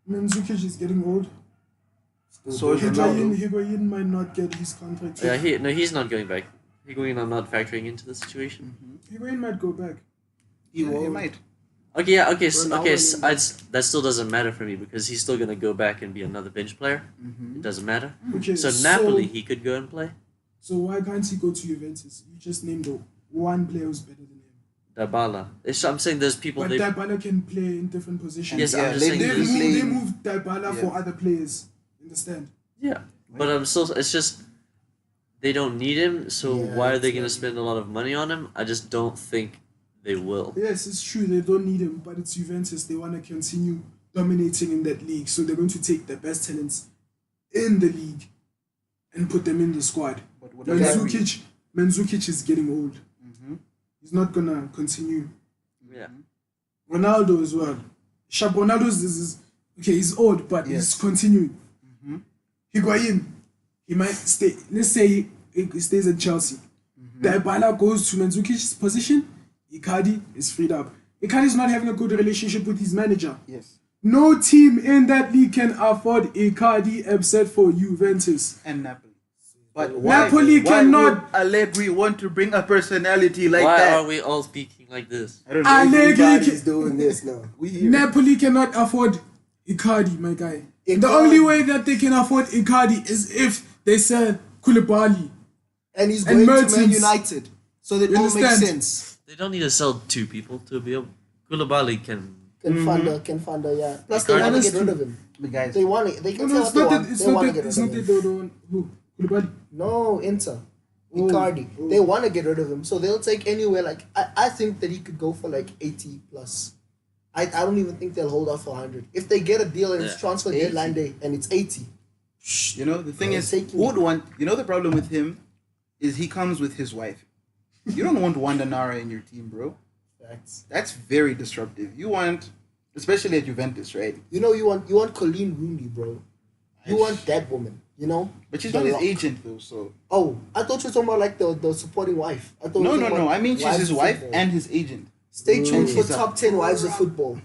Mandzukic is getting old. So is Ronaldo. Higuain might not get his contract. Yeah, he's not going back. Higuain, I'm not factoring into the situation. Higuain might go back. He He won't. might. Okay, yeah, okay, Ronaldo okay. and That still doesn't matter for me because he's still gonna go back and be another bench player. Mm-hmm. It doesn't matter. Okay, So Napoli, he could go and play. So why can't he go to Juventus? You just named the one player who's better than him. Dybala. I'm saying there's people But they. Dybala can play in different positions. Yes, I'm Yeah, just they saying They do there's- play- moved Dybala Yeah. for other players. Understand? Yeah, but I'm still. It's just they don't need him. So Yeah, why are they it's gonna like- spend a lot of money on him? I just don't think they will. Yes, it's true. They don't need him, but it's Juventus. They want to continue dominating in that league. So they're going to take the best talents in the league and put them in the squad. But would that be- Mandzukic is getting old. Mhm. He's not going to continue. Yeah. Ronaldo as well. Ronaldo is okay, he's old, but Yes. he's continuing. Mhm. Higuain, he might stay. Let's say he stays at Chelsea. Dybala goes to Mandzukic's position. Icardi is freed up. Icardi is not having a good relationship with his manager. Yes. No team in that league can afford Icardi except for Juventus. And Napoli. But why, Napoli why cannot- would Allegri want to bring a personality like why that? are we all speaking like this? I don't know. Allegri Everybody's doing this now. We hear it. Napoli cannot afford Icardi, my guy. The Icardi. only way that they can afford Icardi is if they sell Koulibaly. and he's And going to Man Mertens. United, so that You all makes understand? sense. They don't need to sell two people to be able. Koulibaly can. Can fund her, yeah. Plus, they Icardi. want to That's get rid true. of him. But guys, They want it. They No, can no, say it's what they not want. that. It's They not want to that. get It's rid not of that him. they don't. Who? Koulibaly. No, Inter. Oh, Icardi. oh. They want to get rid of him, so they'll take anywhere. Like I think that he could go for like 80 plus. I don't even think they'll hold out for 100. If they get a deal and it's Yeah. transfer 80. deadline day and it's 80, you know the thing They're is, taking who would want? You know the problem with him is he comes with his wife. You don't want Wanda Nara in your team, bro. facts. That's very disruptive. You want, especially at Juventus, right? You know, you want Colleen Rooney, bro. You want that woman, you know? But she's The not his Rock. agent though, so Oh, I thought you were talking about like the supporting wife. I thought no, you were no, talking no. about I mean, she's wives his of wife football. and his agent. Stay tuned for She's a- top 10 wives of football.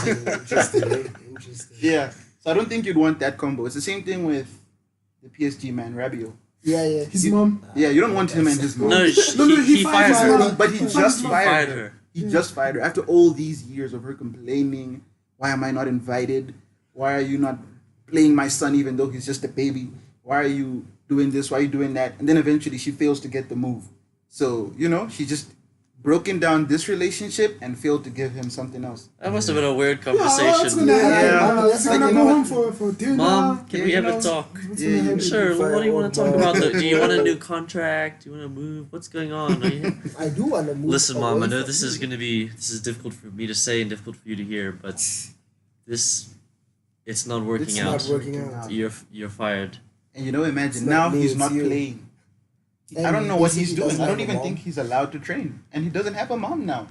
Interesting, eh? Interesting. Yeah. So I don't think you'd want that combo. It's the same thing with the PSG man, Rabiot. Yeah. His mom. Yeah, you don't want him and his mom. No, he fired his her. mom. But he just He fired fired her. her. He just fired her after all these years of her complaining. Why am I not invited? Why are you not playing my son even though he's just a baby? Why are you doing this? Why are you doing that? And then eventually she fails to get the move. So, you know, she just broken down this relationship and failed to give him something else. That must have been a weird Yeah, what's conversation. gonna happen? Yeah. It's Like, gonna you go know home for dinner. Mom, can Yeah, we you have know, a talk? What's Yeah, gonna you- happen? Sure. What do you want to talk about? Do you want a new Mom. contract? Do you want to move? What's going on? Are you- I do want to move. Listen, Mom. I away know from this is you. gonna be difficult for me to say and difficult for you to hear, but it's not working It's out. Not working out. You're fired. And you know, imagine It's now not me, he's it's not you. playing. And I don't know what he he's doing. doesn't I don't have a even mom. think he's allowed to train. And he doesn't have a mom now.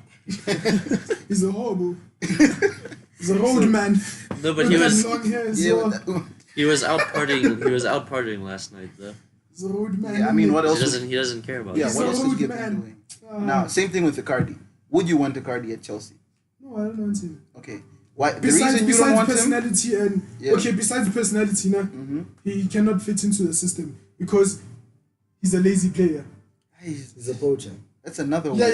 He's a horrible. He's a road man. No, but With he that was long hair as Yeah, well. but that- he was out partying. He was out partying last night though. He's a road man. yeah, I mean, what He else? doesn't care about Yeah, it. He's what a else road would he have man. been doing? Now, same thing with Icardi. Would you want Icardi at Chelsea? No, I don't want him. Okay. Why? The Besides, reason you don't want him? personality and Yeah. okay, besides personality, nah, Mm-hmm. he cannot fit into the system because he's a lazy player. He's a poacher. That's another one. Yeah.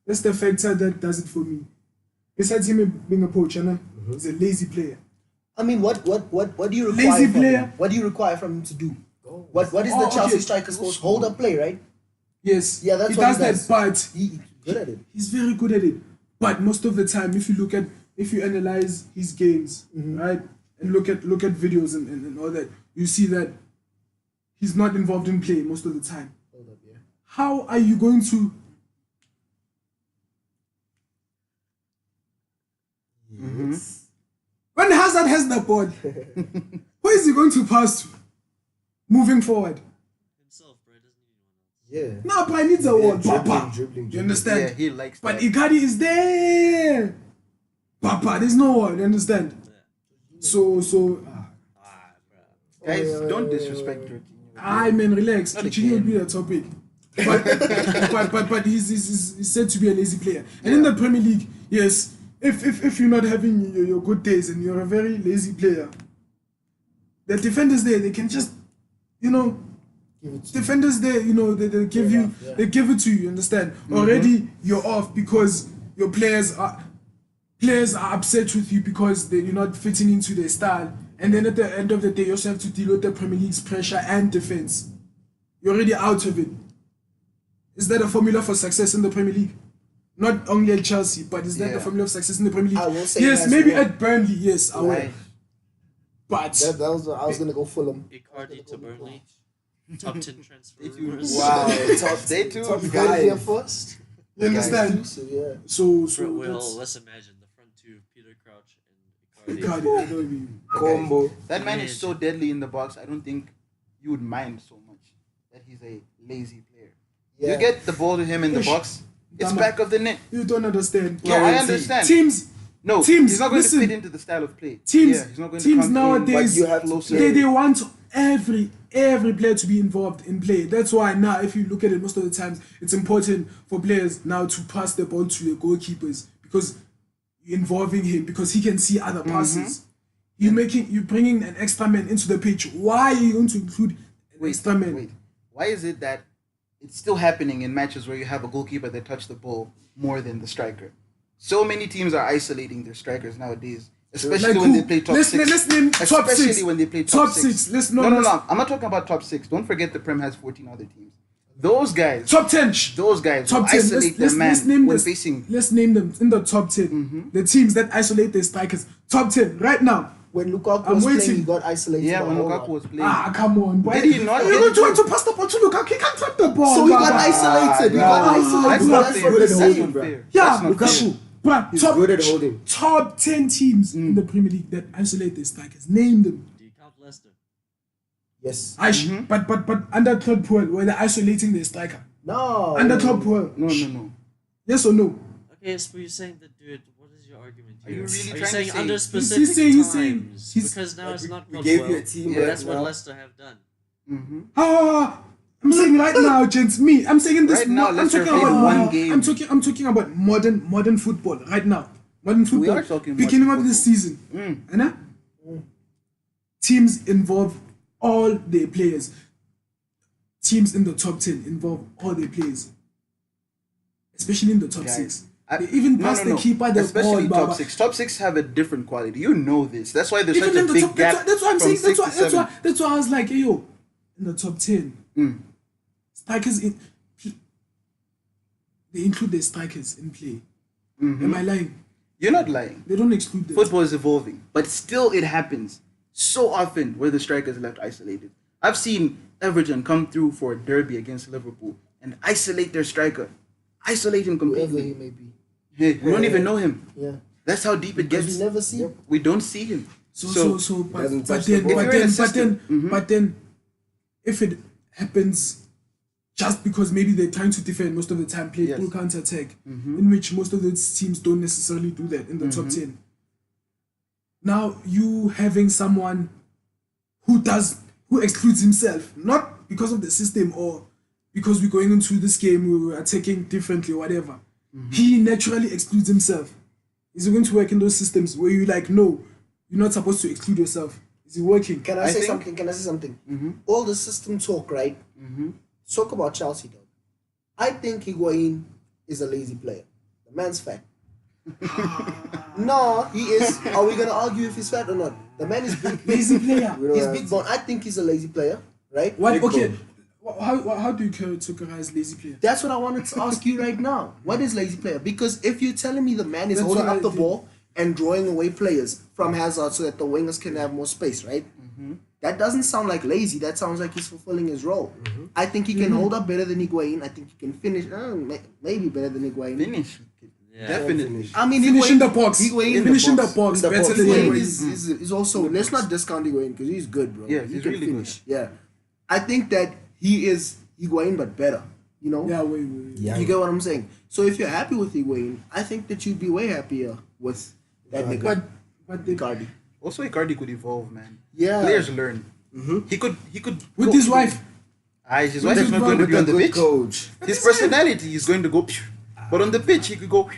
That's the factor that does it for me. Besides him being a poacher, nah, he's a lazy player. I mean, what do you require Lazy from player. him? What do you require from him to do? What is Oh, the Chelsea okay. striker supposed to hold up play, right? Yes, Yeah, that's he what does he that, does. but He's good at it. he's very good at it. But most of the time, if you analyze his games, right, and look at videos and all that, you see that he's not involved in play most of the time. Hold up, yeah. How are you going to? When Hazard has the ball, who is he going to pass to? Moving forward. Himself, bro. Doesn't need anyone else. Yeah. No, but I need a wall. Papa. Dribbling. You understand? Yeah, he likes But that. Icardi is there. Papa, there's no wall. You understand? So Guys, don't disrespect your team. I man, relax. Not Teaching will again. be a topic. But he's said to be a lazy player. And in the Premier League, yes, if you're not having your good days and you're a very lazy player, the defenders there, they can just, Give it to defenders there, they give you, they give it to you. Understand? Already you're off because your players are upset with you because you're not fitting into their style. And then at the end of the day, you also have to deal with the Premier League's pressure and defense. You're already out of it. Is that a formula for success in the Premier League? Not only at Chelsea, but is that the Yeah. formula of success in the Premier League? I will say yes, it has maybe more. at Burnley, yes, I will. Right. But that was I was gonna go Fulham. Icardi to Burnley. Top 10 transfer Stay tuned. rumors. Wow. Stay tuned. top You got it here Guys. first. you understand? So yeah. So Well, that's let's imagine the front two: Peter Crouch and Icardi. Icardi, I know what you mean. Combo. That man is so deadly in the box. I don't think you would mind so much that he's a lazy player. Yeah. You get the ball to him in the Ish. box. It's Dama. back of the net. You don't understand. No, I understand. Teams, No, Teams, he's not going listen. to fit into the style of play. Teams, Yeah, he's not going teams to come nowadays, But you have to closer. play. they want every player to be involved in play. That's why now, if you look at it, most of the times it's important for players now to pass the ball to the goalkeepers because you're involving him because he can see other passes. You're bringing an extra man into the pitch. Why are you going to include an extra man? Wait. Why is it that it's still happening in matches where you have a goalkeeper that touched the ball more than the striker? So many teams are isolating their strikers nowadays, Especially Like when who? they play top let's, six. Let's name top Especially six. when they play top six. Let's No. I'm not talking about top 6. Don't forget the Prem has 14 other teams. Those guys. Top 10. Those guys Top will 10. isolate their man when this. facing. Let's name them in the top 10. The teams that isolate their strikers. Top 10 right now. When Lukaku I'm was waiting. playing, he got isolated. Yeah, a when whole Lukaku lot. was playing. Come on. Did he not You're get going to it? want to pass the ball to Lukaku. He can't touch the ball. So he got Baba. isolated. He got isolated. That's So not that's fair. what That's I'm not saying. fair. Yeah, That's not Lukaku. fair. Bruh, He's good at holding. top 10 teams in the Premier League that isolate their strikers. Name them. Do you count Leicester? Yes. But under Claude Puel, where they're isolating their striker. No. Under Claude Puel. No. Yes or no? Okay, so you're saying that, dude. What is your argument Are here? you really Are you trying to saying say- under He's specific saying- times? he's- Because now it's not We Claude gave Puel. you a team. Yeah, right That's what now. Leicester have done. I'm saying right now, gents. I'm saying in this. Right now, I'm Leicester talking played about one game. I'm talking about modern football right now. Modern football. are talking beginning modern of this season. Anna? Teams involve all their players. Teams in the top 10 involve all their players, especially in the top Guys, 6. They even pass the keeper the Especially ball. top Baba. 6. Top 6 have a different quality. You know this. That's why there's Even such in a the big top, gap. that's what I'm from saying. 6 to 7. That's why I was like, hey, yo, in the top 10, strikers they include their strikers in play. Am I lying? You're not lying. They don't exclude them. Football is evolving, but still it happens so often where the strikers left isolated. I've seen Everton come through for a derby against Liverpool and isolate their striker, isolate him Whoever completely. he may be. Hey, we don't even know him. Yeah. That's how deep it Because gets. we never see him. We don't see him. But doesn't touch the ball. but then, if it happens just because maybe they're trying to defend most of the time, play Yes. full counter attack, in which most of those teams don't necessarily do that in the top 10. Now you having someone who excludes himself, not because of the system or because we're going into this game we're attacking differently or whatever. He naturally excludes himself. Is it going to work in those systems where you like, no, you're not supposed to exclude yourself? Is it working? Can I say something? Can I say something? All the system talk, right? Talk about Chelsea, dog. I think Higuain is a lazy player. The man's fat. No, he is. Are we gonna argue if he's fat or not? The man is big. Lazy player. He's big bone. I think he's a lazy player, right? What? Big Okay. bone. How do you categorize lazy player? That's what I wanted to ask you right now. What is lazy player? Because if you're telling me the man is That's holding what up the I think. ball and drawing away players from Hazard so that the wingers can have more space, right? That doesn't sound like lazy. That sounds like he's fulfilling his role. I think he can hold up better than Higuain. I think he can finish. Maybe better than Higuain. Finish. Yeah. Definitely. I mean, Finish in the Higuain- box. Higuain- Finish in the box. In the Better box. than Higuain Higuain. is also. Let's not discount Higuain because he's good, bro. Yeah, he he's can really finish. Yeah, I think that he is Higuain but better. You know. Yeah, wait. Yeah. You get what I'm saying? So if you're happy with Higuain, I think that you'd be way happier with that nigga. But they, Icardi. Also, Icardi could evolve, man. Yeah. Players learn. He could. with go- his wife. His wife is his not going to wife. be on the Good pitch. coach. His personality is going to go. But on the pitch, he could go.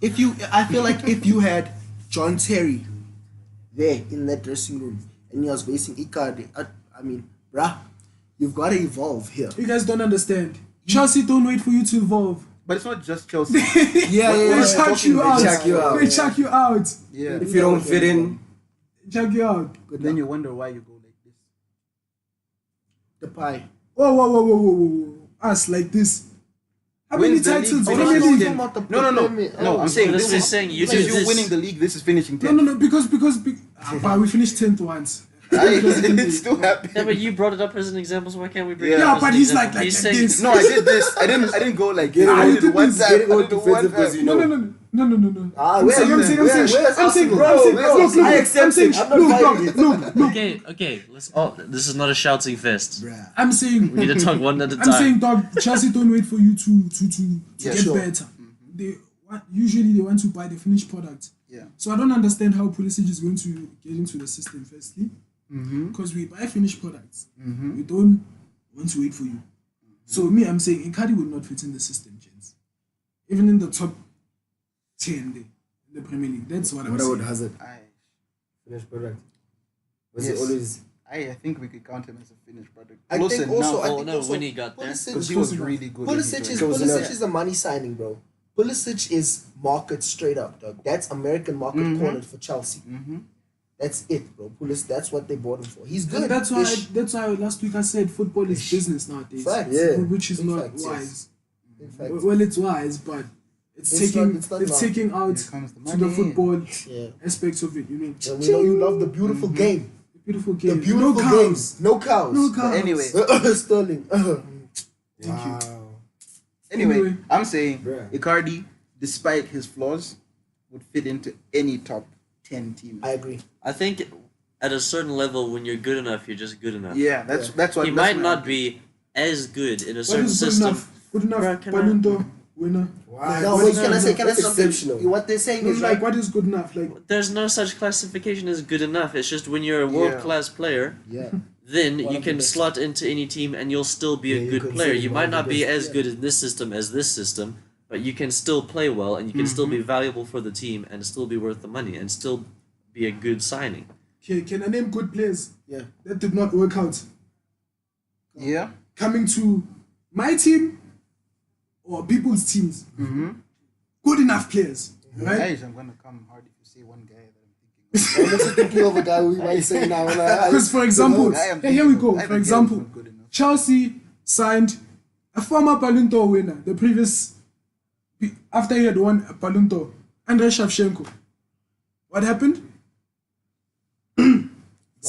I feel like if you had John Terry there in that dressing room and he was facing Icardi, I mean, bruh, you've got to evolve here. You guys don't understand. Chelsea don't wait for you to evolve. But it's not just Chelsea. Yeah, They chuck you out. chuck you out. They chuck you out. Yeah. If you don't fit in, Chuck you out. Good Then luck. you wonder why you go like this. The pie. Whoa. Us like this. How many Wins the titles? league, Premier finishes League? tenth. about the No. Premier- No, I'm saying That's this what he's is saying. You this is do you this. winning the league. This is finishing 10th. No, because but we finished 10th once. It still Yeah, happened. but you brought it up as an example, so why can't we bring Yeah. it up Yeah, as but an he's example? like He's like saying, this. No, I did this. I didn't go like Get it I on did it one defense, time. get it I on did it one defensive because time. you know. No. Ah, I'm where- saying, where's I'm saying, Arsenal? look, I accept it. I'm not fighting it. look. okay, let's. Oh, this is not a shouting fest. I'm saying, We need to talk one at a I'm time. saying, dog, Chelsea don't wait for you to Yeah, get sure. better. Usually they want to buy the finished product. Yeah. So I don't understand how Pulisic is going to get into the system. Firstly, because we buy finished products, we don't want to wait for you. So me, I'm saying Icardi would not fit in the system, gents. Even in the top 10 there, in the Premier League. That's what I'm What saying. about Hazard? Finished product. Was Yes. it always? I think we could count him as a finished product. I Close think enough. also. I Oh, think no, also when he got there. Because he Pulisic, was really good. when he Pulisic joined. is Close Pulisic enough. is a money signing, bro. Pulisic is market straight up, dog. That's American market cornered for Chelsea. That's it, bro. Pulisic, that's what they bought him for. He's good. And that's why last week I said football is business nowadays. Facts. Yeah. Which is In not fact, yes. wise. In fact, Well, it's wise, but it's It's taking not- it's not it's wrong. taking out Here comes the to the money. football yeah. aspects of it. You know, And we know you love the beautiful game. beautiful The game. beautiful no game. cows. No cows. No cows. Anyway. Sterling. Thank you. Wow. Anyway, I'm saying Bruh. Icardi, despite his flaws, would fit into any top 10 team. I agree. I think at a certain level, when you're good enough, you're just good enough. Yeah, that's what He that's might my not argument. be as good in a What certain is good system. enough? Good enough. Bruh, can I- Ballon d'Or winner. Wow. No, what wait, is can I good say enough? something? Exceptional. What they're saying No, is like right. what is good enough? Like There's no such classification as good enough. It's just when you're a world class player, Yeah. then One you of the can best. slot into any team and you'll still be Yeah, a you good can player. say You one might of the not be best, as yeah. good in this system as this system, but you can still play well and you can still be valuable for the team and still be worth the money and still be a good signing. can I name good players Yeah. that did not work out? Yeah. Coming to my team or people's teams. Mm-hmm. Good enough players. Right? Guys, I'm gonna come hard if you say one guy that I'm thinking of. I'm also thinking of a guy we might say now. Because for example, I am hey, here we thinking go. of- I For think example, he's not good enough. Chelsea signed a former Ballon d'Or winner, the previous after he had won a Ballon d'Or, Andrei Shevchenko. What happened?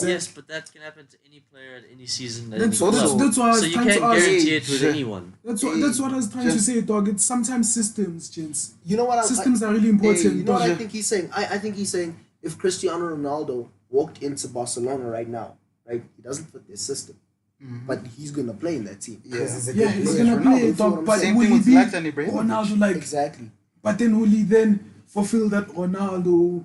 Yes, but that can happen to any player at any season. At That's, any that's, club. that's what I was So you trying can't to ask. guarantee it with Hey, anyone. That's what I was trying to just- say, dog. It's sometimes systems, gents. You know what? Systems are really important. You know what dog. I think he's saying? I think he's saying if Cristiano Ronaldo walked into Barcelona right now, right, he doesn't fit their system, but he's gonna play in that team. Yeah. He's a Yeah, good he's player. gonna Ronaldo, play, you see what dog. I'm But saying? will Same he thing be with Zlatan Ibrahimovic. Ronaldo? Like, Exactly. but then will he then fulfill that Ronaldo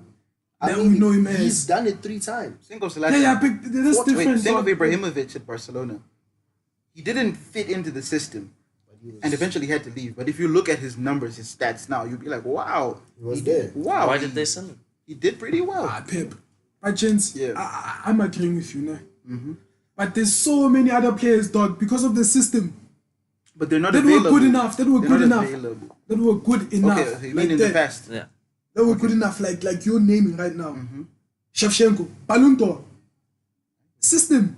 I that mean, we know him he's as? done it 3 times. Think of Yeah, Zlatan. yeah, but that's What- different. Wait, think of dog. Ibrahimovic at Barcelona. He didn't fit into the system But he was, and eventually had to leave. But if you look at his numbers, his stats now, you'd be like, wow. He was there. Wow. Why he- did they sell him? He did pretty well. Pep. But gents, Yeah. I'm agreeing with you, no? But there's so many other players, dog, because of the system But they're not that were available. good enough. That were They're good not enough. available. That were good enough. Okay, you mean like in the that. past? Yeah. That were good enough. Like you're naming right now. Shevchenko, Ballon d'Or, system.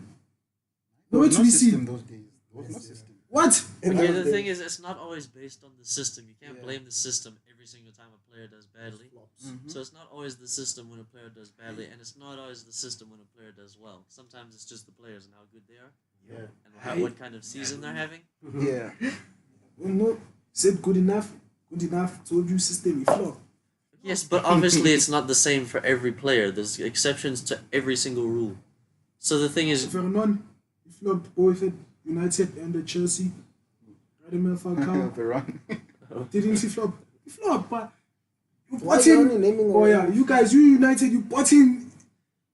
Nowhere to No be system seen. those days. There was no system. What? Okay, the thing is, it's not always based on the system. You can't Yeah. blame the system every single time a player does badly. So it's not always the system when a player does badly, and it's not always the system when a player does well. Sometimes it's just the players and how good they are, yeah. and what kind of season they're having. Yeah. Well, no, said good enough. Good enough. Told you system. He flop. Yes, but obviously it's not the same for every player. There's exceptions to every single rule. So the thing is, Vernon, he flopped both at United and at Chelsea. Radamel Falcao. The run. Didn't he flop? He flopped, but you Why bought you him. only naming Oh yeah, you guys, you United, you bought him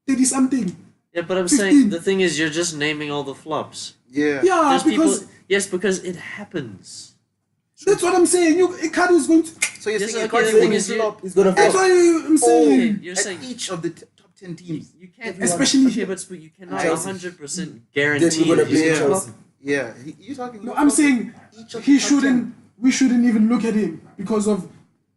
30 something. yeah, but I'm 15. saying the thing is, you're just naming all the flops. Yeah. Yeah, There's because people. Yes, because it happens. that's what I'm saying. Icardi is going to. So you're Yes, saying okay, Icardi the will thing is you- flop He's gonna That's flop. why I'm saying. Okay, you're at saying each of the top 10 you, teams. you can't. Especially- okay, but you cannot Chelsea. 100% Then guarantee we're gonna that he's play gonna Chelsea. flop. Yeah. You're talking. No, I'm saying each of he the top 10. shouldn't. We shouldn't even look at him because of.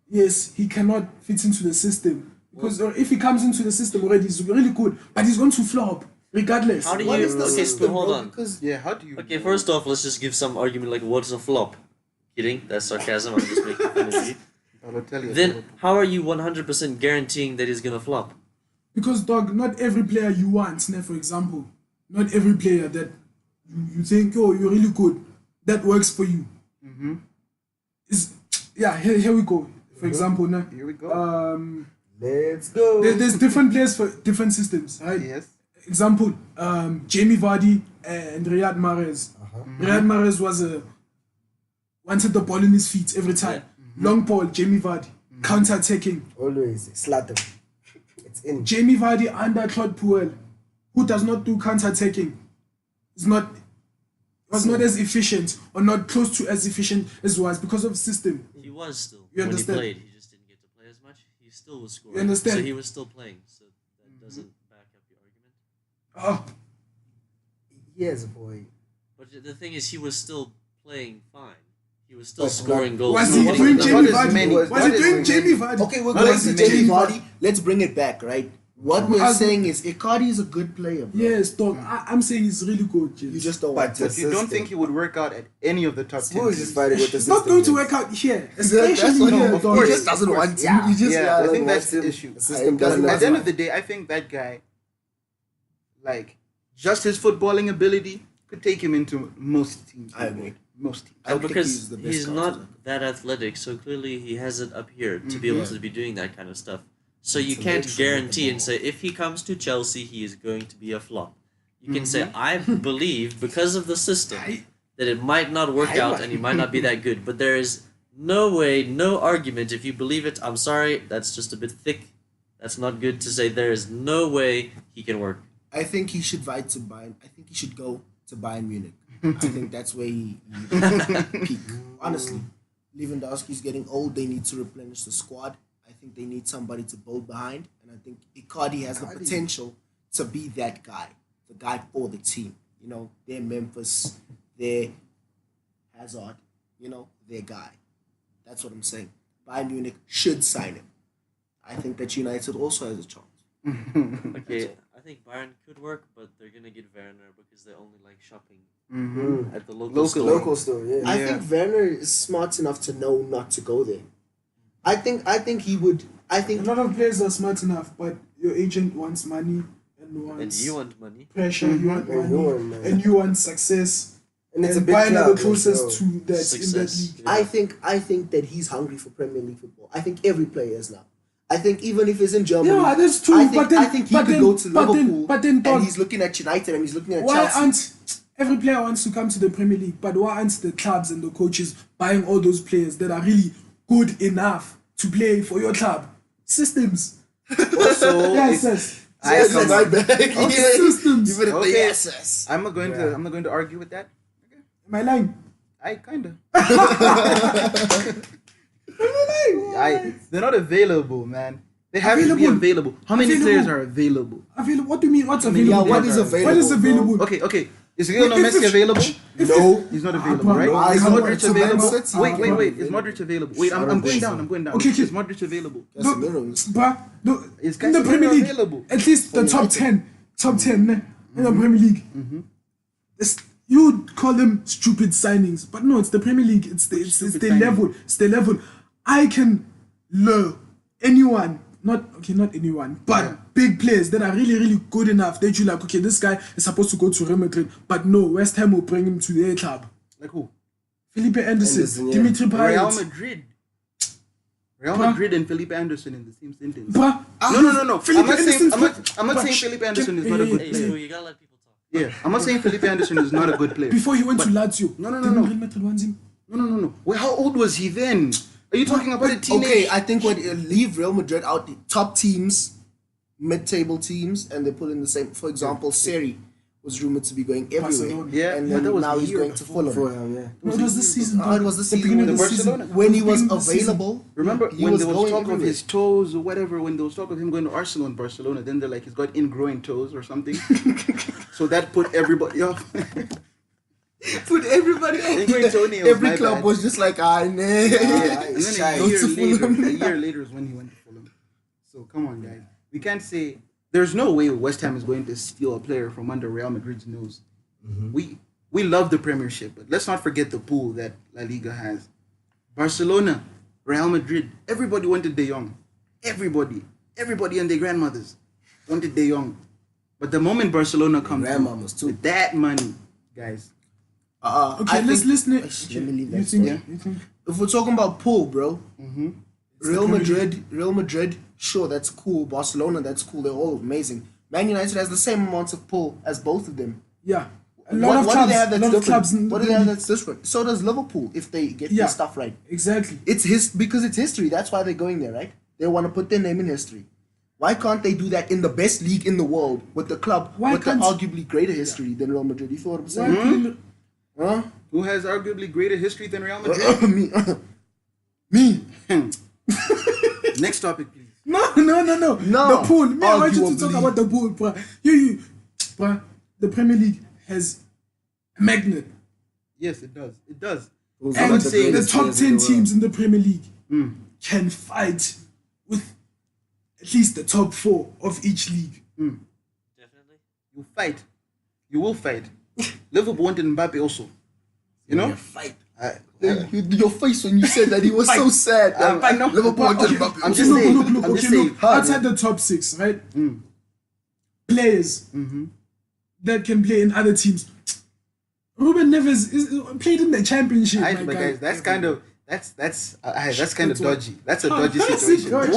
Yes, he cannot fit into the system. Because if he comes into the system already, he's really good, but he's going to flop regardless. How do What you? is the Okay, system, but hold bro? on. Because Yeah. How do you? Okay, first off, let's just give some argument like what's a flop. Kidding? That's sarcasm. I'm just making fun of you. Balotelli. Then how are you 100% guaranteeing that he's gonna flop? Because dog, not every player you want, for example, not every player that you think, oh, you're really good, that works for you. Is yeah. Here we go. For example, now, Here we go. Let's go. there's different players for different systems, right? Yes. Example, Jamie Vardy and Riyad Mahrez. Riyad Mahrez wanted the ball in his feet every time. Long ball, Jamie Vardy. Counter-attacking. Always slaughter. It's in. Jamie Vardy under Claude Puel, who does not do counter-attacking. Was not as efficient or not close to as efficient as was because of system. He was still You when understand? he played. He just didn't get to play as much. He still was scoring. You understand? So he was still playing. So that doesn't back up your argument. Oh, He has a point. But the thing is, he was still playing fine. he was still But scoring goals. Was and he getting doing the Jamie numbers. Vardy? Was he doing Jamie Vardy? Okay, we're What going was to it, Jamie Jamie Vardy. Let's bring it back, right? What we're As- saying is Icardi is a good player, bro. Yes, dog. I'm saying he's really good, James. You just don't But want to. But you don't think he would work out at any of the top 10 Who is teams? just fighting with the It's not system, going to James? work out here, That's especially what here, of dog. course. He just doesn't want to. Yeah. He just Yeah, I doesn't think that's want the to. issue. The system At doesn't At the end want of the day, I think that guy, like, just his footballing ability could take him into most teams. I agree. Most teams. I don't think because he's the best he's counter. not that athletic, so clearly he has it up here to be able to be doing that kind of stuff. So you To can't make sure guarantee with and the say if he comes to Chelsea, he is going to be a flop. You can say I believe because of the system that it might not work out and he might not be that good, but there is no way, no argument. If you believe it, I'm sorry, that's just a bit thick. That's not good to say. There is no way he can work. I think he should fight to Bayern. I think he should go to Bayern Munich. I think that's where he peak. Honestly, Lewandowski's getting old. They need to replenish the squad. I think they need somebody to build behind, and I think Icardi has the potential to be that guy, the guy for the team. You know, they're Memphis, they're Hazard. You know, their guy. That's what I'm saying. Bayern Munich should sign him. I think that United also has a chance. Okay, I think Bayern could work, but they're gonna get Werner because they only like shopping Mm. at the local Local. store. Local store, yeah. I think Werner is smart enough to know not to go there. I think he would. I A think lot of players are smart enough, but your agent wants money and And wants you want money. pressure, you want And money, you want money. and you want success. And it's a And big Bayern are club, the closest so- to that in that Success. league. I think that he's hungry for Premier League football. I think every player is now. I think even if he's in Germany, Yeah, that's true. I think, but then, I think he but could then, go to but Liverpool. then, but then, dog, and he's looking at United and he's looking at why Chelsea. aren't every player wants to come to the Premier League, but why aren't the clubs and the coaches buying all those players that are really good enough to play for your club? Systems. Also, Yes, yes. I Yes, come my on. bag. Systems. You better Okay. say yes. I'm not going to argue with that. Am I lying? I kinda. They're not available, man. They have to be available. How many Available. players are available? Available. What do you mean? What's Yeah, available? what is available? What is available? Okay. Is Lionel Messi available? No. He's not Ah, available, bro, right? no, Is I know Modric it's Man available? City. Wait. Is Modric available? Wait, I'm going down. I'm going down. Okay. Is Modric available? Casemiro. Bruh, no, Is in the Casemiro Premier League, available? at least the top United. 10 in the Premier League. You would call them stupid signings, but no, it's the Premier League. It's the Stupid level. It's the level. I can lure anyone, not anyone, but big players that are really, really good enough that you like. Okay, this guy is supposed to go to Real Madrid, but no, West Ham will bring him to their club. Like who? Felipe Anderson, Anderson, yeah. Dimitri Real Payet. Madrid. Real Bruh. Madrid and Felipe Anderson in the same sentence. Bruh, No. Felipe I'm not saying, Anderson's I'm good. not, I'm not Bruh, saying Felipe Anderson is not a good Hey, player. Stu, you gotta let people talk. Yeah, I'm not saying Felipe Anderson is not a good player. Before he went to Lazio, No. didn't Real Madrid want him? No. Well, how old was he then? Are you talking about a teenage? Okay, I think what leave Real Madrid out the top teams, mid-table teams, and they put in the same. For example, Seri was rumored to be going everywhere. Barcelona. Yeah, and but then that was now a he's year going to Fulham. Fulham, yeah. No, it was this season. Oh, it was this season beginning when of the the season. Barcelona? When he was Beginning of the season. available, Remember he when was there was going talk of everywhere. his toes or whatever, when there was talk of him going to Arsenal and Barcelona, then they're like he's got ingrowing toes or something. So that put everybody off. Put everybody Ingrowing toenails, Every my club bad. was just like, And then Go a year to later, Fulham. a year later is when he went to Fulham. So come on, guys. We can't say there's no way West Ham is going to steal a player from under Real Madrid's nose. We love the Premiership, but let's not forget the pool that La Liga has. Barcelona, Real Madrid, everybody wanted De Jong. Everybody and their grandmothers wanted De Jong. But the moment Barcelona comes grandmamas too. with that money, guys, Okay, let's Let me leave You that. think? Yeah. You think? If we're talking about pool, bro, Mm-hmm. Real Madrid, sure, that's cool. Barcelona, that's cool. They're all amazing. Man United has the same amount of pull as both of them. Yeah. A lot of what clubs. do they have A that's lot of different? clubs. in What the do they have league. that's different? So does Liverpool if they get Yeah. their stuff right. Exactly. It's because it's history. That's why they're going there, right? They want to put their name in history. Why can't they do that in the best league in the world with the club Why with the can't- arguably greater history than Real Madrid? You feel what I'm Why saying? couldn't- Huh? who has arguably greater history than Real Madrid? Me. Next topic, please. No. No. The pool. Me, I want you to talk Arguably. about the pool, bruh. Bruh, the Premier League has a magnet. Yes, it does. It does. Who's And one of the the greatest top players in 10 the world. teams in the Premier League can fight with at least the top 4 of each league. Definitely. You fight. You will fight. Liverpool wanted Mbappe also. You know? Fight. Your face when you said that, he was so sad. I know. Liverpool wanted Okay, Mbappe. I'm okay, just saying. look, I'm just okay, saying. look. Outside the top 6, right? Players that can play in other teams. Ruben Neves played in the championship. my But guy. guys, that's kind of That's what- dodgy. That's a How dodgy is it situation. dodgy?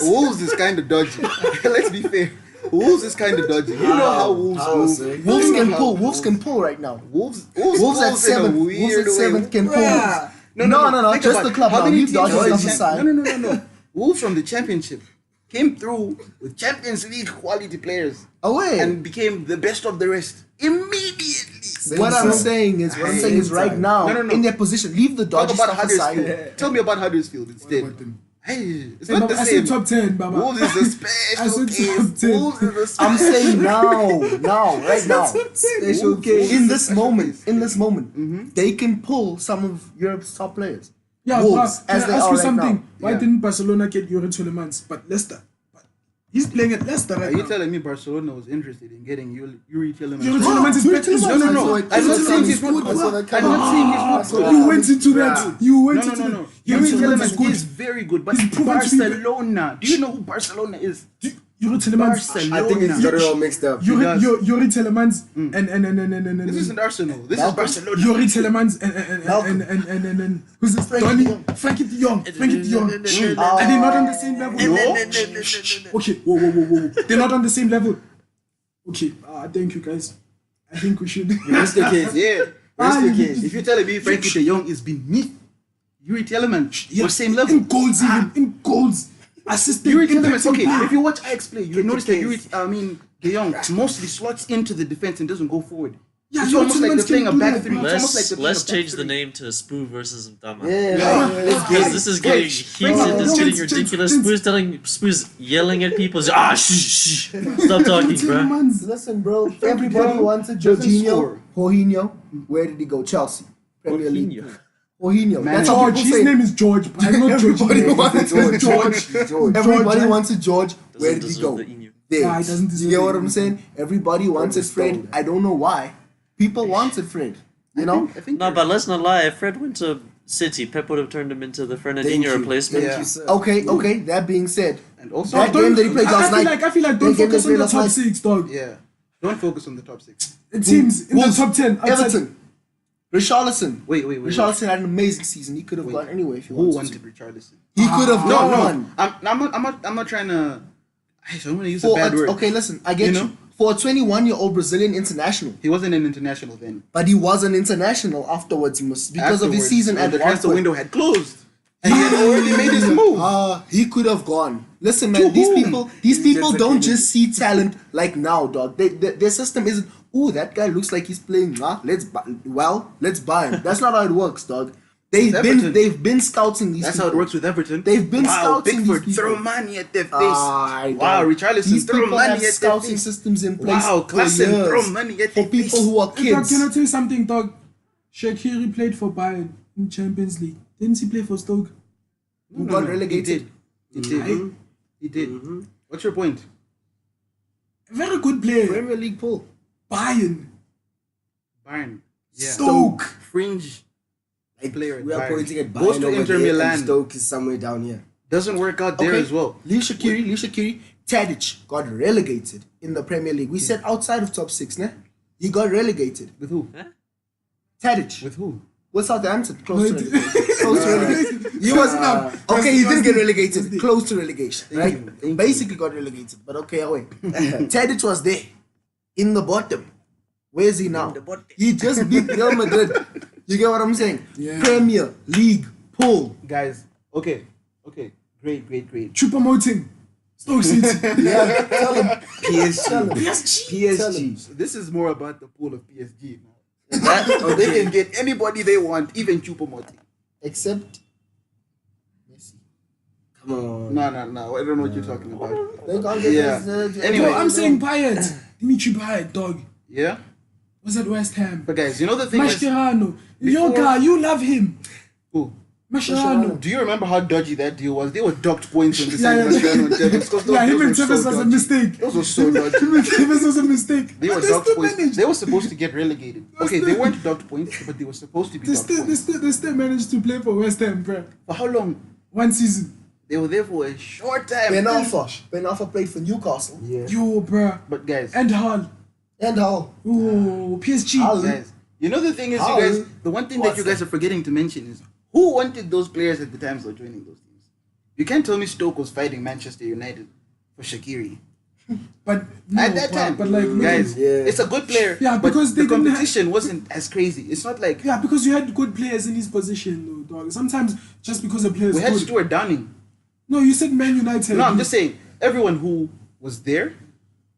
Wolves is kind of dodgy. Let's be fair. Wolves is kind of dodgy. You know how Wolves move. Wolves You know can how pull. Wolves can pull right now. Wolves Wolves at pulls in a 7th. Wolves weird at way. 7th can pull. Yeah. No. Think Just about the club how now. many Leave teams Dodgers from the off champ- aside. No. Wolves from the championship came through with Champions League quality players Away. and became the best of the rest immediately. What I'm saying is right now No. in their position. Leave the Talk Dodgers about stuff aside. Huddersfield. Tell me about Huddersfield instead. Hey, it's Hey, not Baba, the I same. said top 10, Baba. Wolves is a I special said case. top 10. Wolves is a special I'm saying right now, Special case. in this moment, they can pull some of Europe's top players. Yeah, Wolves, but as can they I ask are you right something? now. Why Yeah. didn't Barcelona get Yuri Tielemans, but Leicester? But he's playing at Leicester Are right you now. telling me Barcelona was interested in getting Yuri Tielemans? Yuri Tielemans is Yuri better. Tielemans No. is I'm not saying he's not good. good. That's what I I'm not saying he's not That's good. what You went into that. You went into No. that. Yuri Tielemans Tielemans is good. is very good, but He's proven to be good. Barcelona. Do you know who Barcelona is? Yuri Tielemans. Barcelona. I think he's got it all mixed up. does. Yuri Tielemans and This isn't Arsenal. This is Barcelona. Yuri Tielemans and who's this? Frankie de Jong. Frankie de Jong. Are they not on the same level? No. Okay. Whoa. They're not on the same level. Okay. Thank you guys. I think we should. Rest the case. Yeah. Ah, the case. If you're telling me Frankie de Jong is beneath Yuri Tielemans, Yeah, on same level. in goals, even in goals, assisting. Yuri Tielemans, impacting okay, play. if you watch I Play, you notice that De Jong mostly slots into the defense and doesn't go forward. Yeah, It's Yuri almost like Tielemans they're playing a can do back that, three. bro. It's almost like they're playing Let's a back change the three. name to Spoo versus Mtama. Let's Because get this it. is getting heated, it's getting Gents, ridiculous. gents. Spoo's yelling at people. Shh. Stop talking, bro. Tielemans. Listen, bro. Everybody wanted score. Jorginho. Where did he go? Chelsea. Premier League. Jorginho. Man. That's how George. people His say. name is George. But I'm not Everybody George. wanted George. George. Everybody George. wanted George. Where did he Doesn't go? deserve the Inu. There. Yeah, he doesn't You deserve get the what Inu. I'm saying? Everybody wanted Fred. stoned. I don't know why. People wanted Fred. You know? I think No, but let's not lie. If Fred went to City, Pep would have turned him into the Thank Fernandinho you. replacement. Thank Yeah. you, sir. Okay. That being said, and also that game that he played last night. I feel like that don't game focus they on played the last top night. 6, dog. yeah, don't focus on the top 6. The teams in Wolves, the top 10. outside- Everton. Richarlison. Wait. Richarlison had an amazing season. He could have gone anywhere if he Who wanted to. wanted Richarlison? He could have No. gone. I'm not trying to. I'm gonna use a For bad word. okay, listen, I get You you. know? For a 21-year-old Brazilian international, He wasn't an international then. but he was an international afterwards because of his Afterwards, season when at the transfer Watford. window had closed, and he had already made his move. He could have gone. Listen, man, these people don't just see talent like now, dog. Their system isn't. Ooh, that guy looks like he's playing. Let's buy him. That's not how it works, dog. Everton. They've been scouting these. That's people. how it works with Everton. They've been wow, scouting Pickford, these people. throw money at their face. Aye, wow, dog. Richarlison, These throw people money have at their scouting face. systems in place Wow, for Klassen, years. throw money at For their people face. who are Hey, dog, kids. can I tell you something, dog? Shaqiri played for Bayern in Champions League. Didn't he play for Stoke? Who got relegated. He did. He did. What's your point? Very good player. Premier League pull. Bayern. Bayern. Yeah. Stoke. Fringe player. at We are Bayern. pointing at Goes Bayern to over Inter there, Milan. and Stoke is somewhere down here. Doesn't work out there as well. Lee Shaqiri, Tadic got relegated in the Premier League. We said outside of top 6, ne? He got relegated. With who? Tadic. With who? With Southampton. Close No, to he relegation. Close to relegation. He was okay, he didn't get relegated. Close to relegation. Right? Basically got relegated. But okay, wait. Tadic was there. In the bottom. Where is he now? He just beat Real Madrid. You get what I'm saying? Yeah. Premier League pull. Guys, okay. Great. Chupamoting. Stoke City. Yeah, tell him. PSG. So this is more about the pool of PSG now. They can get anybody they want, even Choupo-Moting. Except Messi. Come on. No. I don't know what you're talking about. They can't get Yeah. this, Anyway. Bro, I'm saying Payet. Dimitri Payet, dog. Yeah? Was at West Ham. But guys, you know the thing is, Mascherano. before- Yoga, you love him. who? Mascherano. Do you remember how dodgy that deal was? They were docked points when they Yeah, signed yeah. Mascherano and Tevez. 'Cause those Yeah, him deals and were so Tevez was a dodgy. mistake. Those were so dodgy. Him and Tevez was a mistake. They were But docked still points. managed. They were supposed to get relegated. Okay, they weren't docked points, but they were supposed to be They docked still, they, points. still, they still managed to play for West Ham, bro. For how long? One season. They were there for a short time. Ben Arfa played for Newcastle. Yeah. Yo, bro. But guys, And Hull. And Hull. Oh, PSG. Hull. guys, you know the thing is, How? you guys, the one thing that What's you guys are forgetting to mention is who wanted those players at the times they were joining those teams. You can't tell me Stoke was fighting Manchester United for Shaqiri. But no, At that time, but like, look guys, at- Yeah. it's a good player. Yeah, but because the they didn't competition wasn't as crazy. It's not like yeah, because you had good players in his position, though, dog. Sometimes just because a player is we had good. Stuart Downing. No, you said Man United. No, I'm just saying everyone who was there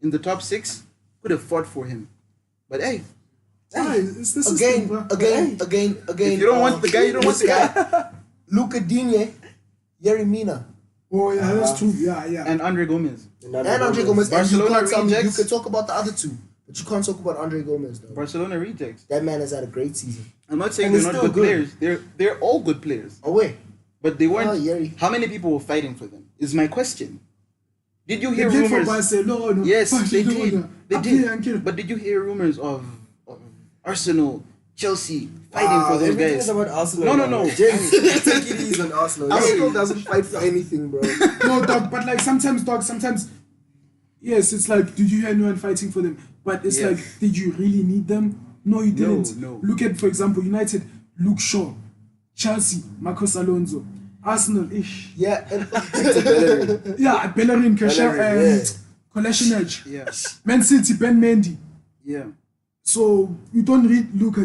in the top 6 could have fought for him. But hey, Why? It's the system, Again, bro. again. if you don't want the guy, you don't want the guy. Luca Digne, Yerry Mina, Oh yeah, that's true. Yeah, yeah. And Andre Gomez. and Andre Gomez. And you Barcelona can't tell me you rejects. can talk about the other two, but you can't talk about Andre Gomez though. Barcelona rejects. That man has had a great season. I'm not saying And they're he's not still good, good. players. They're all good players. Oh wait, But they weren't. Oh, Yerry. How many people were fighting for them? Is my question. Did you They hear played for rumors? Barcelona. Yes, they Barcelona. did. They Up here and did. kill. But did you hear rumors of Arsenal, Chelsea fighting Wow, for those everything guys? is about Arsenal. No, no, now. no. James, take it easy on Arsenal. Arsenal doesn't fight for anything, bro. No, dog, but like sometimes, yes, it's like, did you hear anyone fighting for them? But it's Yeah. like, did you really need them? No, you didn't. no. Look at, for example, United, Luke Shaw, Chelsea, Marcos Alonso, Arsenal, ish. Yeah, and Yeah, Bellerin, Bellerin, yeah. Kolasinac, Yeah, Man City, Ben Mendy. yeah. So you don't look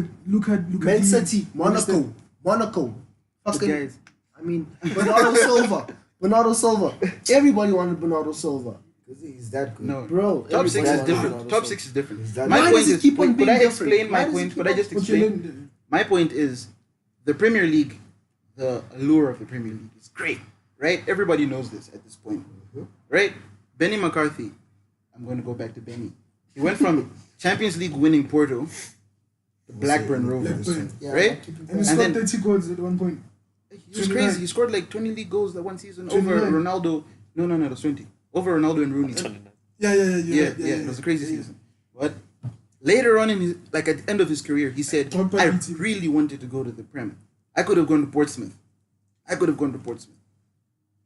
at Man the- City, Monaco. But Fucking, guys, I mean, Bernardo Silva. Everybody wanted Bernardo Silva. Because he's that good. no. Bro, Top 6 is everybody different. wanted Top Bernardo 6 is different. Is that- My Why point does it is, keep on could being I different? explain Why my does it point? keep Could I on- just Okay, explain? My point is, the Premier League, the allure of the Premier League is great, right? Everybody knows this at this point, right? Benny McCarthy, I'm going to go back to Benny. He went from Champions League winning Porto to Blackburn Rovers, Blackburn. Yeah, right? I'm keeping And he And scored then- 30 goals at one point. He was crazy. He scored like 20 league goals that one season 29. over Ronaldo. No, it was 20. Over Ronaldo and Rooney. Yeah. Yeah, it was a crazy season. But later on in his, like at the end of his career, he said, Top I team. really wanted to go to the Prem. I could have gone to Portsmouth.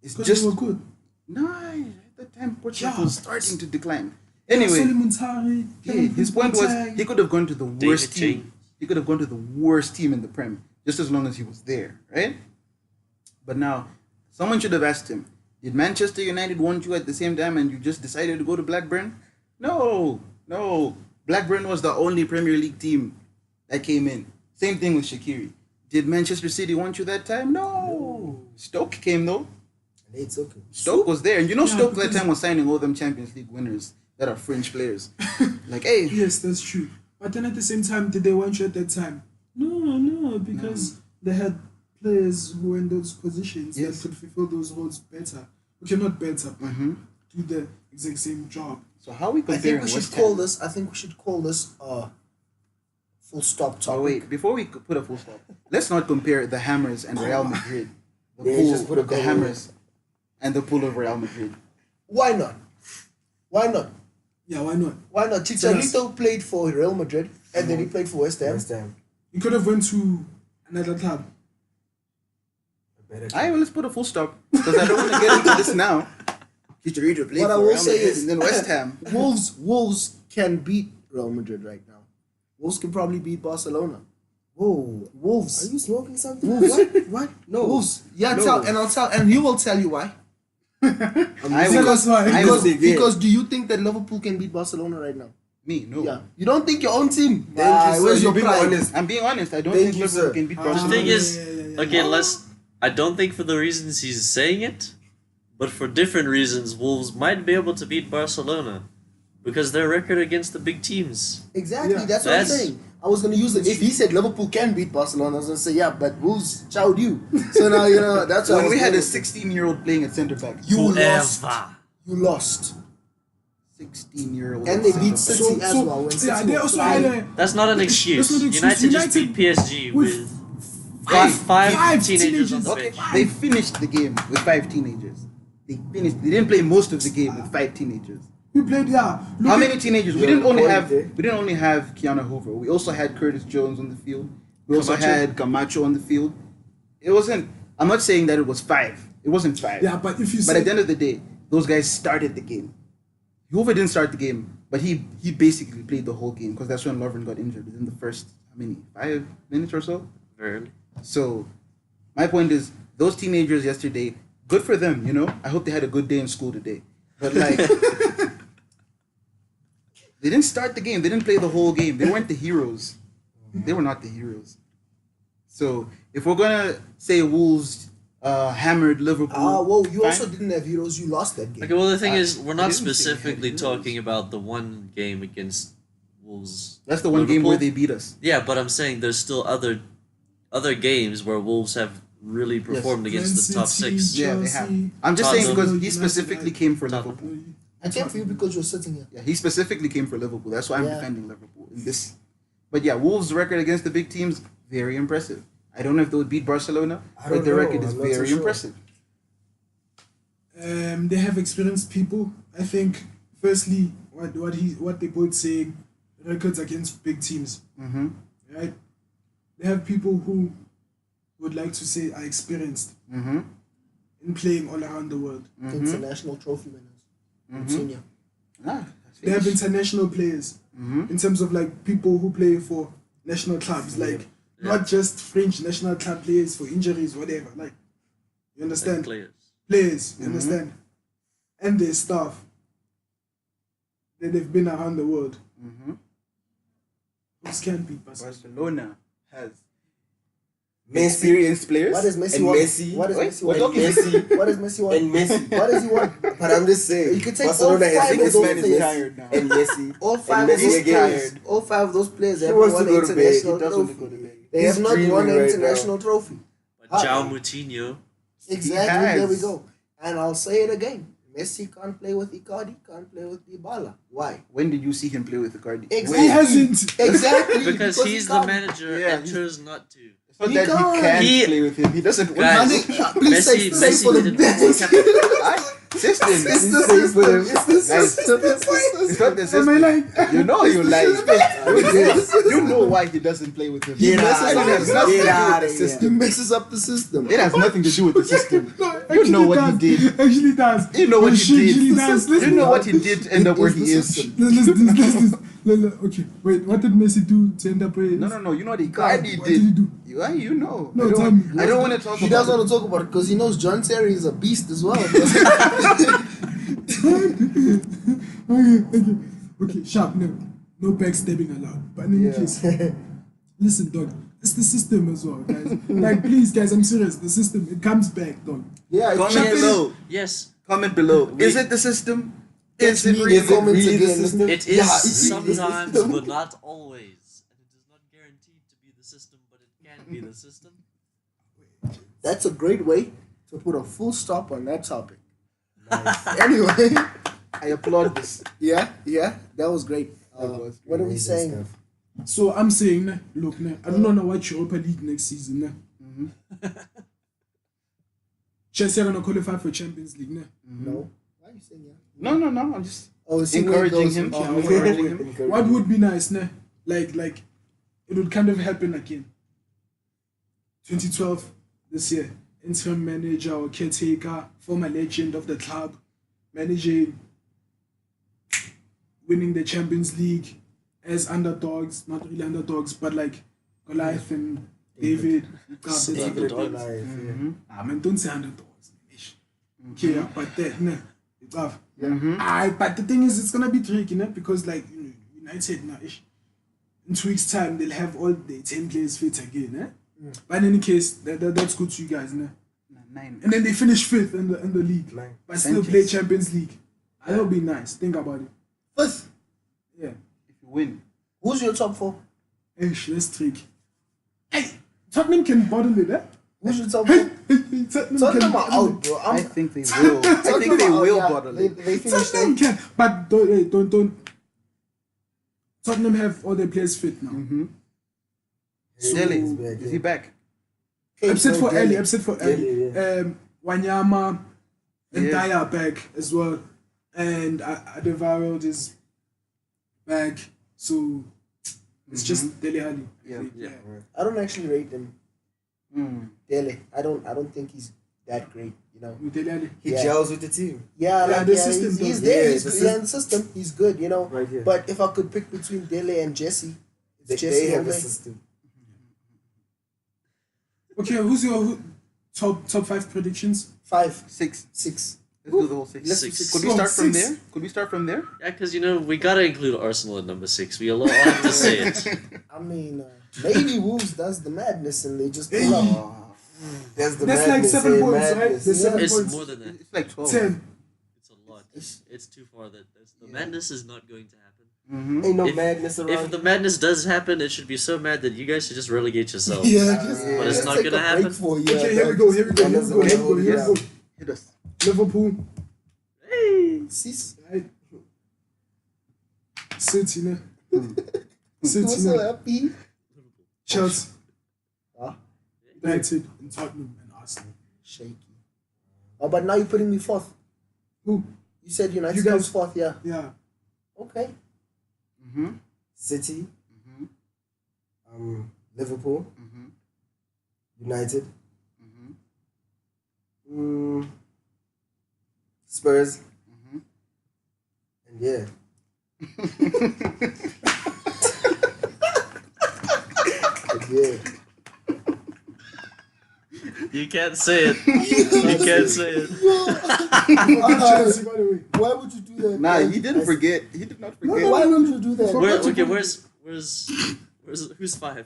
It's Because just they were good. no. At the time, Portsmouth Yeah. was starting to decline. Anyway, Solly Muntari, yeah, his point was he could have gone to the worst David team. He could have gone to the worst team in the Prem, just as long as he was there, right? But now, someone should have asked him, did Manchester United want you at the same time and you just decided to go to Blackburn? No. Blackburn was the only Premier League team that came in. Same thing with Shaqiri. Did Manchester City want you that time? No. Stoke came though. It's okay. Stoke was there. And you know Yeah, Stoke that because- time was signing all them Champions League winners that are French players. Like, hey, Yes, that's true. But then at the same time, did they want you at that time? No, because they had players who were in those positions Yes. that could fulfill those roles better. Okay, not better, but Mhm. do the exact same job. So how are we I comparing think we should West call Ham? this. I think we should call this full stop topic. Oh wait, before we put a full stop, let's not compare the Hammers and Real Madrid. The Yeah, pool just put a of the goal Hammers and the pool of Real Madrid. Why not? Why not? Yeah, why not? Why not? Chicharito played for Real Madrid and then he played for West Ham. Last time. You could have went to another club. A better Alright, well, let's put a full stop because I don't want to get into this now. Chicharito played What I for will Real say Madrid is- and then West Ham. Wolves can beat Real Madrid right now. Wolves can probably beat Barcelona. Whoa. Wolves. Are you smoking something? Wolves. What? No. Wolves. Yeah, No. and he will tell you why. I Tell will- us why. I Because, will- think, yeah. because do you think that Liverpool can beat Barcelona right now? Me, no. Yeah. You don't think your own team? Thank you, sir. Where's You're your being pride? honest. I'm being honest. I don't Thank think you, Liverpool sir. can beat Ah. The Barcelona. thing is, yeah. okay, I don't think for the reasons he's saying it, but for different reasons, Wolves might be able to beat Barcelona because their record against the big teams. Exactly. Yeah. That's what I'm That's- saying. I was gonna use it. If he said Liverpool can beat Barcelona, I was gonna say yeah, but Wolves chowed you. So now you know that's what I When was we had a going with. 16-year-old playing at centre back. You lost. Whoever. You lost. 16-year-old. And they beat City as So- well. When yeah, City they were also flying. had a That's not an excuse. That's not an excuse. United just United beat PSG with with Five five teenagers on the Okay, bench. they finished the game with 5 teenagers. They didn't play most of the game with 5 teenagers. we played. Yeah, look How at- many teenagers? We Yeah, didn't only quality. have Kiana Hoover. We also had Curtis Jones on the field. We also Camacho? had Camacho on the field. It wasn't. I'm not saying that it was 5. It wasn't 5. Yeah, but if you But say at the end of the day, those guys started the game. Hoover didn't start the game, but he basically played the whole game because that's when Lovren got injured within the first 5 minutes or so. Very early. So, my point is, those teenagers yesterday, good for them, you know? I hope they had a good day in school today. But, like, they didn't start the game. They didn't play the whole game. They weren't the heroes. They were not the heroes. So, if we're going to say Wolves hammered Liverpool. Whoa, you fine. also didn't have heroes. You lost that game. Okay, well the thing is, we're I not didn't say we had specifically heroes. talking about the one game against Wolves. That's the one game Liverpool. where they beat us. Yeah, but I'm saying there's still other games where Wolves have really performed against the top Man 6. City, Yeah, they have. Chelsea, I'm just saying Tottenham. because he specifically came for Tottenham. Liverpool. I came for you because you're sitting here. Yeah, he specifically came for Liverpool. That's why I'm Yeah. defending Liverpool in this. But yeah, Wolves' record against the big teams, very impressive. I don't know if they would beat Barcelona, I but don't their know. record is I'm not so very sure. impressive. They have experienced people. I think firstly, what they both say, records against big teams, Mm-hmm. right? They have people who would like to say are experienced Mm-hmm. in playing all around the world. International trophy winners. Senior. They have international players Mm-hmm. in terms of like people who play for national clubs, like not just French national club players for injuries, whatever. Like, you understand? Players. Players, you understand? And their staff that they've been around the world. Mm-hmm. This can't beat Barcelona. Barcelona has Messi. experienced players. What does Messi And want? Messi. What does Wait, Messi we're want? talking Messi. What does Messi want? And Messi. What does he want? But I'm just saying. You could take Barcelona all has five this of those man is players. tired now. And Messi. All five And of those Messi players. tired. All 5 of those players He have wants won to go an to bed. He international doesn't want to trophy. go to bed. They He's have not dreaming won an right international trophy. But João Moutinho, Exactly. has. There we go. And I'll say it again. Messi can't play with Icardi. Can't play with Dybala. Why? When did you see him play with Icardi? Exactly. He hasn't. Exactly. because he's he the can't. manager Yeah, and chose not to. It's not He that can't. he can't He- play with him. He doesn't Guys, want to. Please say Messi for the didn't best. System. It's the system. It's the Guys, system. It's not the Am I system. like? You know you like. You know why he doesn't play with him. He Get messes out up of the here. nothing to Get do out with of the here. He messes up the system. It has nothing to do with the system. No, You know what he actually did. does. Actually does. You know what No, he she did. actually does. You know what he did to end up where he is. Listen. Okay, wait. What did Messi do to end up where he is? No. You know what Icardi What did he did. do? You know. No, I tell don't, me. I don't want to talk He about doesn't it. want to talk about it because he knows John Terry is a beast as well. Okay, sharp. No backstabbing allowed. But in any case, listen, dog. It's the system as well, guys. Like, please, guys, I'm serious. The system, it comes back, dog. Yeah, Comment below. Yes, Comment below. We- Is it the system? It's Is it me, really? the comments really the again. system? it is Yeah, it's really- sometimes, but not always. And it is not guaranteed to be the system, but it can be the system. That's a great way to put a full stop on that topic. Anyway, I applaud this. yeah, that was great. What are we Amazing saying? stuff. So I'm saying, look, I don't know what Europa League next season. Chelsea are gonna qualify for Champions League. No. Why are you saying yeah? No. I'm just Oh, see where it encouraging goes. him. Oh, Encouraging him. What would be nice, like it would kind of happen again. 2012 this year, interim manager or caretaker, former legend of the club, managing, winning the Champions League as underdogs, not really underdogs, but like Goliath and David. David Dogs. Goliath, yeah. Man, don't say underdogs. Ish. Okay, yeah, but that, it's off. Mm-hmm. But the thing is, it's gonna be tricky, because like United now, ish, in 2 weeks' time they'll have all the 10 players fit again, But in any case, that's good to you guys, 9. And then they finish 5th in the league, 9. but still Sanchez. play Champions League. That'll be nice. Think about it. Fifth. Yeah. If you win, Who's your top 4? Ish, that's tricky. Hey, Tottenham can bottle it, Who's your top four? Tottenham are out, bro. I think they will. I think they will bottle it. They finished Tottenham can, but don't. Tottenham have all their players fit now. Mm-hmm. Dele Is he back? Except for Dele. Ellie. Yeah. Wanyama and Yeah. Dyer back as well. And Adebayo is back. So it's just Dele Alli. Yeah. Yeah. I don't actually rate him. Mm. Dele. I don't think he's that great. You know. With Dele Alli. He Yeah. gels with the team. Yeah, Yeah, like the yeah, system he's does- there. yeah, He's the good. Yeah, in the system, he's good. You know. Right here. But if I could pick between Dele and Jesse, it's They Jesse have all a day. system. Okay, who's your top 5 predictions? 5, 6. 6. Let's do the whole 6. Let's do six. Could we Oh, start from 6. there? Could we start from there? Yeah, because we gotta include Arsenal at number 6. We all have to say it. I mean, maybe Wolves does the madness and they just pull Hey. up. Oh, That's the That's like madness. 7 eh? points, right? Madness. There's 7 It's points. more than that. it's like 12. 10. It's a lot. It's too far. The madness is not going to happen. Mm-hmm. Ain't no If- madness around. If the madness does happen, it should be so mad that you guys should just relegate yourselves. Yeah, just, But it's just not take gonna a break happen. For a year, Okay, here we man. go. Here we go. Hit us. Liverpool. Hey. Sis, Right. City, ne? you City, were so ne? happy. Chelsea. Ah, United, and Tottenham, and Arsenal. shaky. Oh, but now you're putting me fourth. Who? You said United You guys- comes fourth, yeah. Yeah. Okay. Mm-hmm. City, Mm-hmm. Liverpool, Mm-hmm. United, Mm-hmm. Spurs, Mm-hmm. and yeah. Yeah. You can't say it. You can't say it. Chelsea, by the way. Why would you do that? Nah, man? he didn't forget. He did not forget. Why would you do that? Where, okay, who's 5?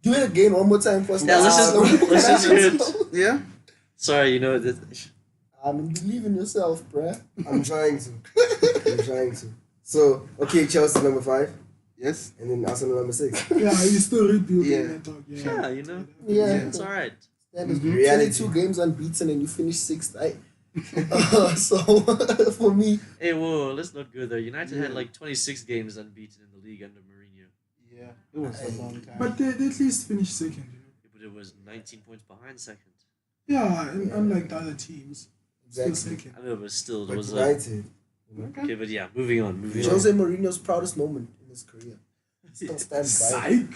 Do it again one more time first. Yeah, let's just hear it. Yeah? Sorry, I mean, believe in yourself, bruh. I'm trying to. So, okay, Chelsea number 5, Yes? and then Arsenal number 6. Yeah, he's still rebuilding Yeah. that dog. Yeah. Yeah, Yeah. it's alright. That is Mhm. Reality. 22 games unbeaten and you finish sixth. So for me, Hey, whoa, let's not go there. United had like 26 games unbeaten in the league under Mourinho. Yeah. It was a long time. But they at least finished second, you know. Yeah, but it was 19 points behind second. Yeah, and unlike the other teams, still exactly. second. I know, but still, it But was United. okay, but yeah, moving on. Jose Mourinho's proudest moment in his career. Still stands by it.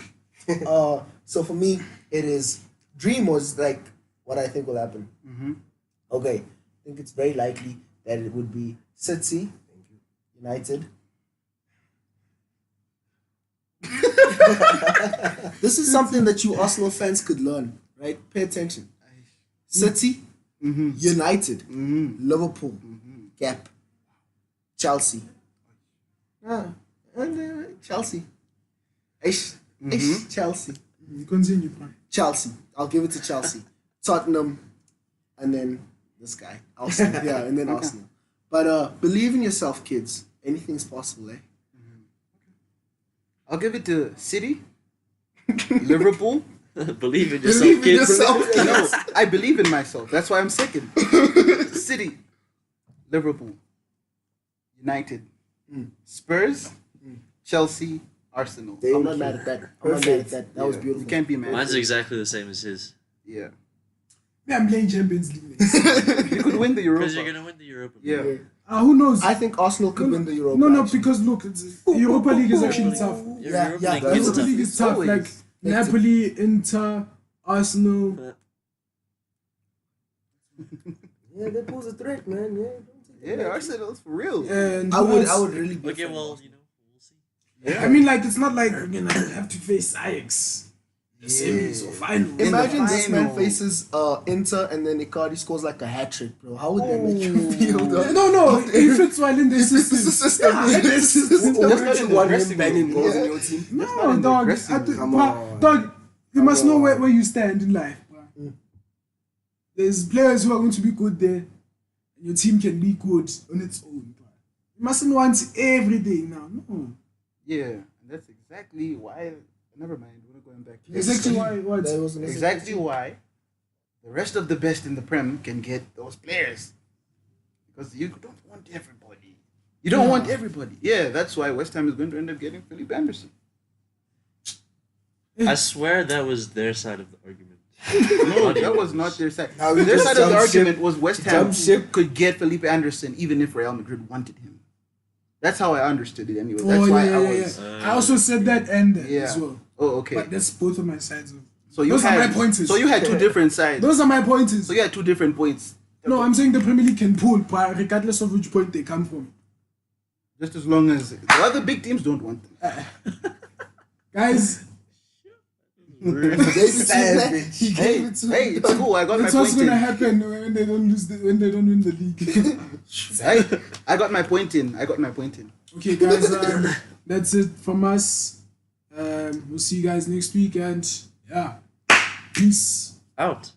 Psych. So for me, it is dream was like what I think will happen. Mm-hmm. Okay, I think it's very likely that it would be City, United. This is something that you Arsenal fans could learn, right? Pay attention. City, Mm-hmm. United, Mm-hmm. Liverpool, Mm-hmm. Gap, Chelsea. And Chelsea. Ish, Mhm. Chelsea. Continue, man. Chelsea. I'll give it to Chelsea. Tottenham, and then this guy. Arsenal. Yeah, and then Arsenal. But believe in yourself, kids. Anything's possible, eh? I'll give it to City, Liverpool. Believe in yourself, Believe in kids. yourself. No, I believe in myself. That's why I'm second. City, Liverpool, United, Spurs, Chelsea, Arsenal. I'm not mad at that. I'm not mad at that. That was Yeah, beautiful. You can't be mad. Mine's exactly the same as his. Yeah. Yeah, I'm playing Champions League next. You could win the Because you're Europa. gonna win the Europa. Yeah. Yeah. Who knows? I think Arsenal could win the Europa. No, actually. because look, Europa League is actually tough. Your Yeah, Europa yeah, League that's is Europa tough. League is tough. Always. Like Napoli, Inter, Arsenal. Yeah, they pose a threat, man. Yeah, don't take it Yeah, back. Arsenal's for real. And I who would else? really be Okay, a fan well, of we'll see. Yeah. I mean, like, it's not like we're gonna have to face Ajax, the semis or final. In the Imagine this man final. faces Inter and then Icardi scores like a hat trick, bro. How would that make you feel, though? No, he fits well in the This is the system. system. Yeah, this is the system. Just Imagine in the one dressing him banging room. goals Yeah. in your team. not No, in the dog. dressing room. Come But, on. dog, you must know where you stand in life. Mm. There's players who are going to be good there, and your team can be good on its own. You mustn't want every day now. No. Yeah, and that's exactly why a Never mind. We're not going back to Exactly why. What? That was an exactly why the rest of the best in the Prem can get those players. Because you don't want everybody. You don't want everybody. Yeah, that's why West Ham is going to end up getting Philippe Anderson. I swear that was their side of the argument. No, that was not their side. Now we Their just side of the jump argument ship. was West Ham Jump ship. could get Felipe Anderson even if Real Madrid wanted him. That's how I understood it anyway. Oh, That's why yeah, I yeah, was. yeah. I also said that and that Yeah. as well. Oh, okay. But that's both of my sides. Of So you those had, are my pointers. So you had two different sides. Those are my pointers. So you had two different points. No, I'm saying the Premier League can pull, regardless of which point they come from. Just as long as the other big teams don't want them. Guys, He gave it to Savage. He Hey, gave it to hey, it's cool. I got that's my what's point gonna in. happen when they don't when they don't win the league. Hey, I got my point in. I got my point in. Okay, guys, that's it from us. We'll see you guys next week, and yeah, peace. Out.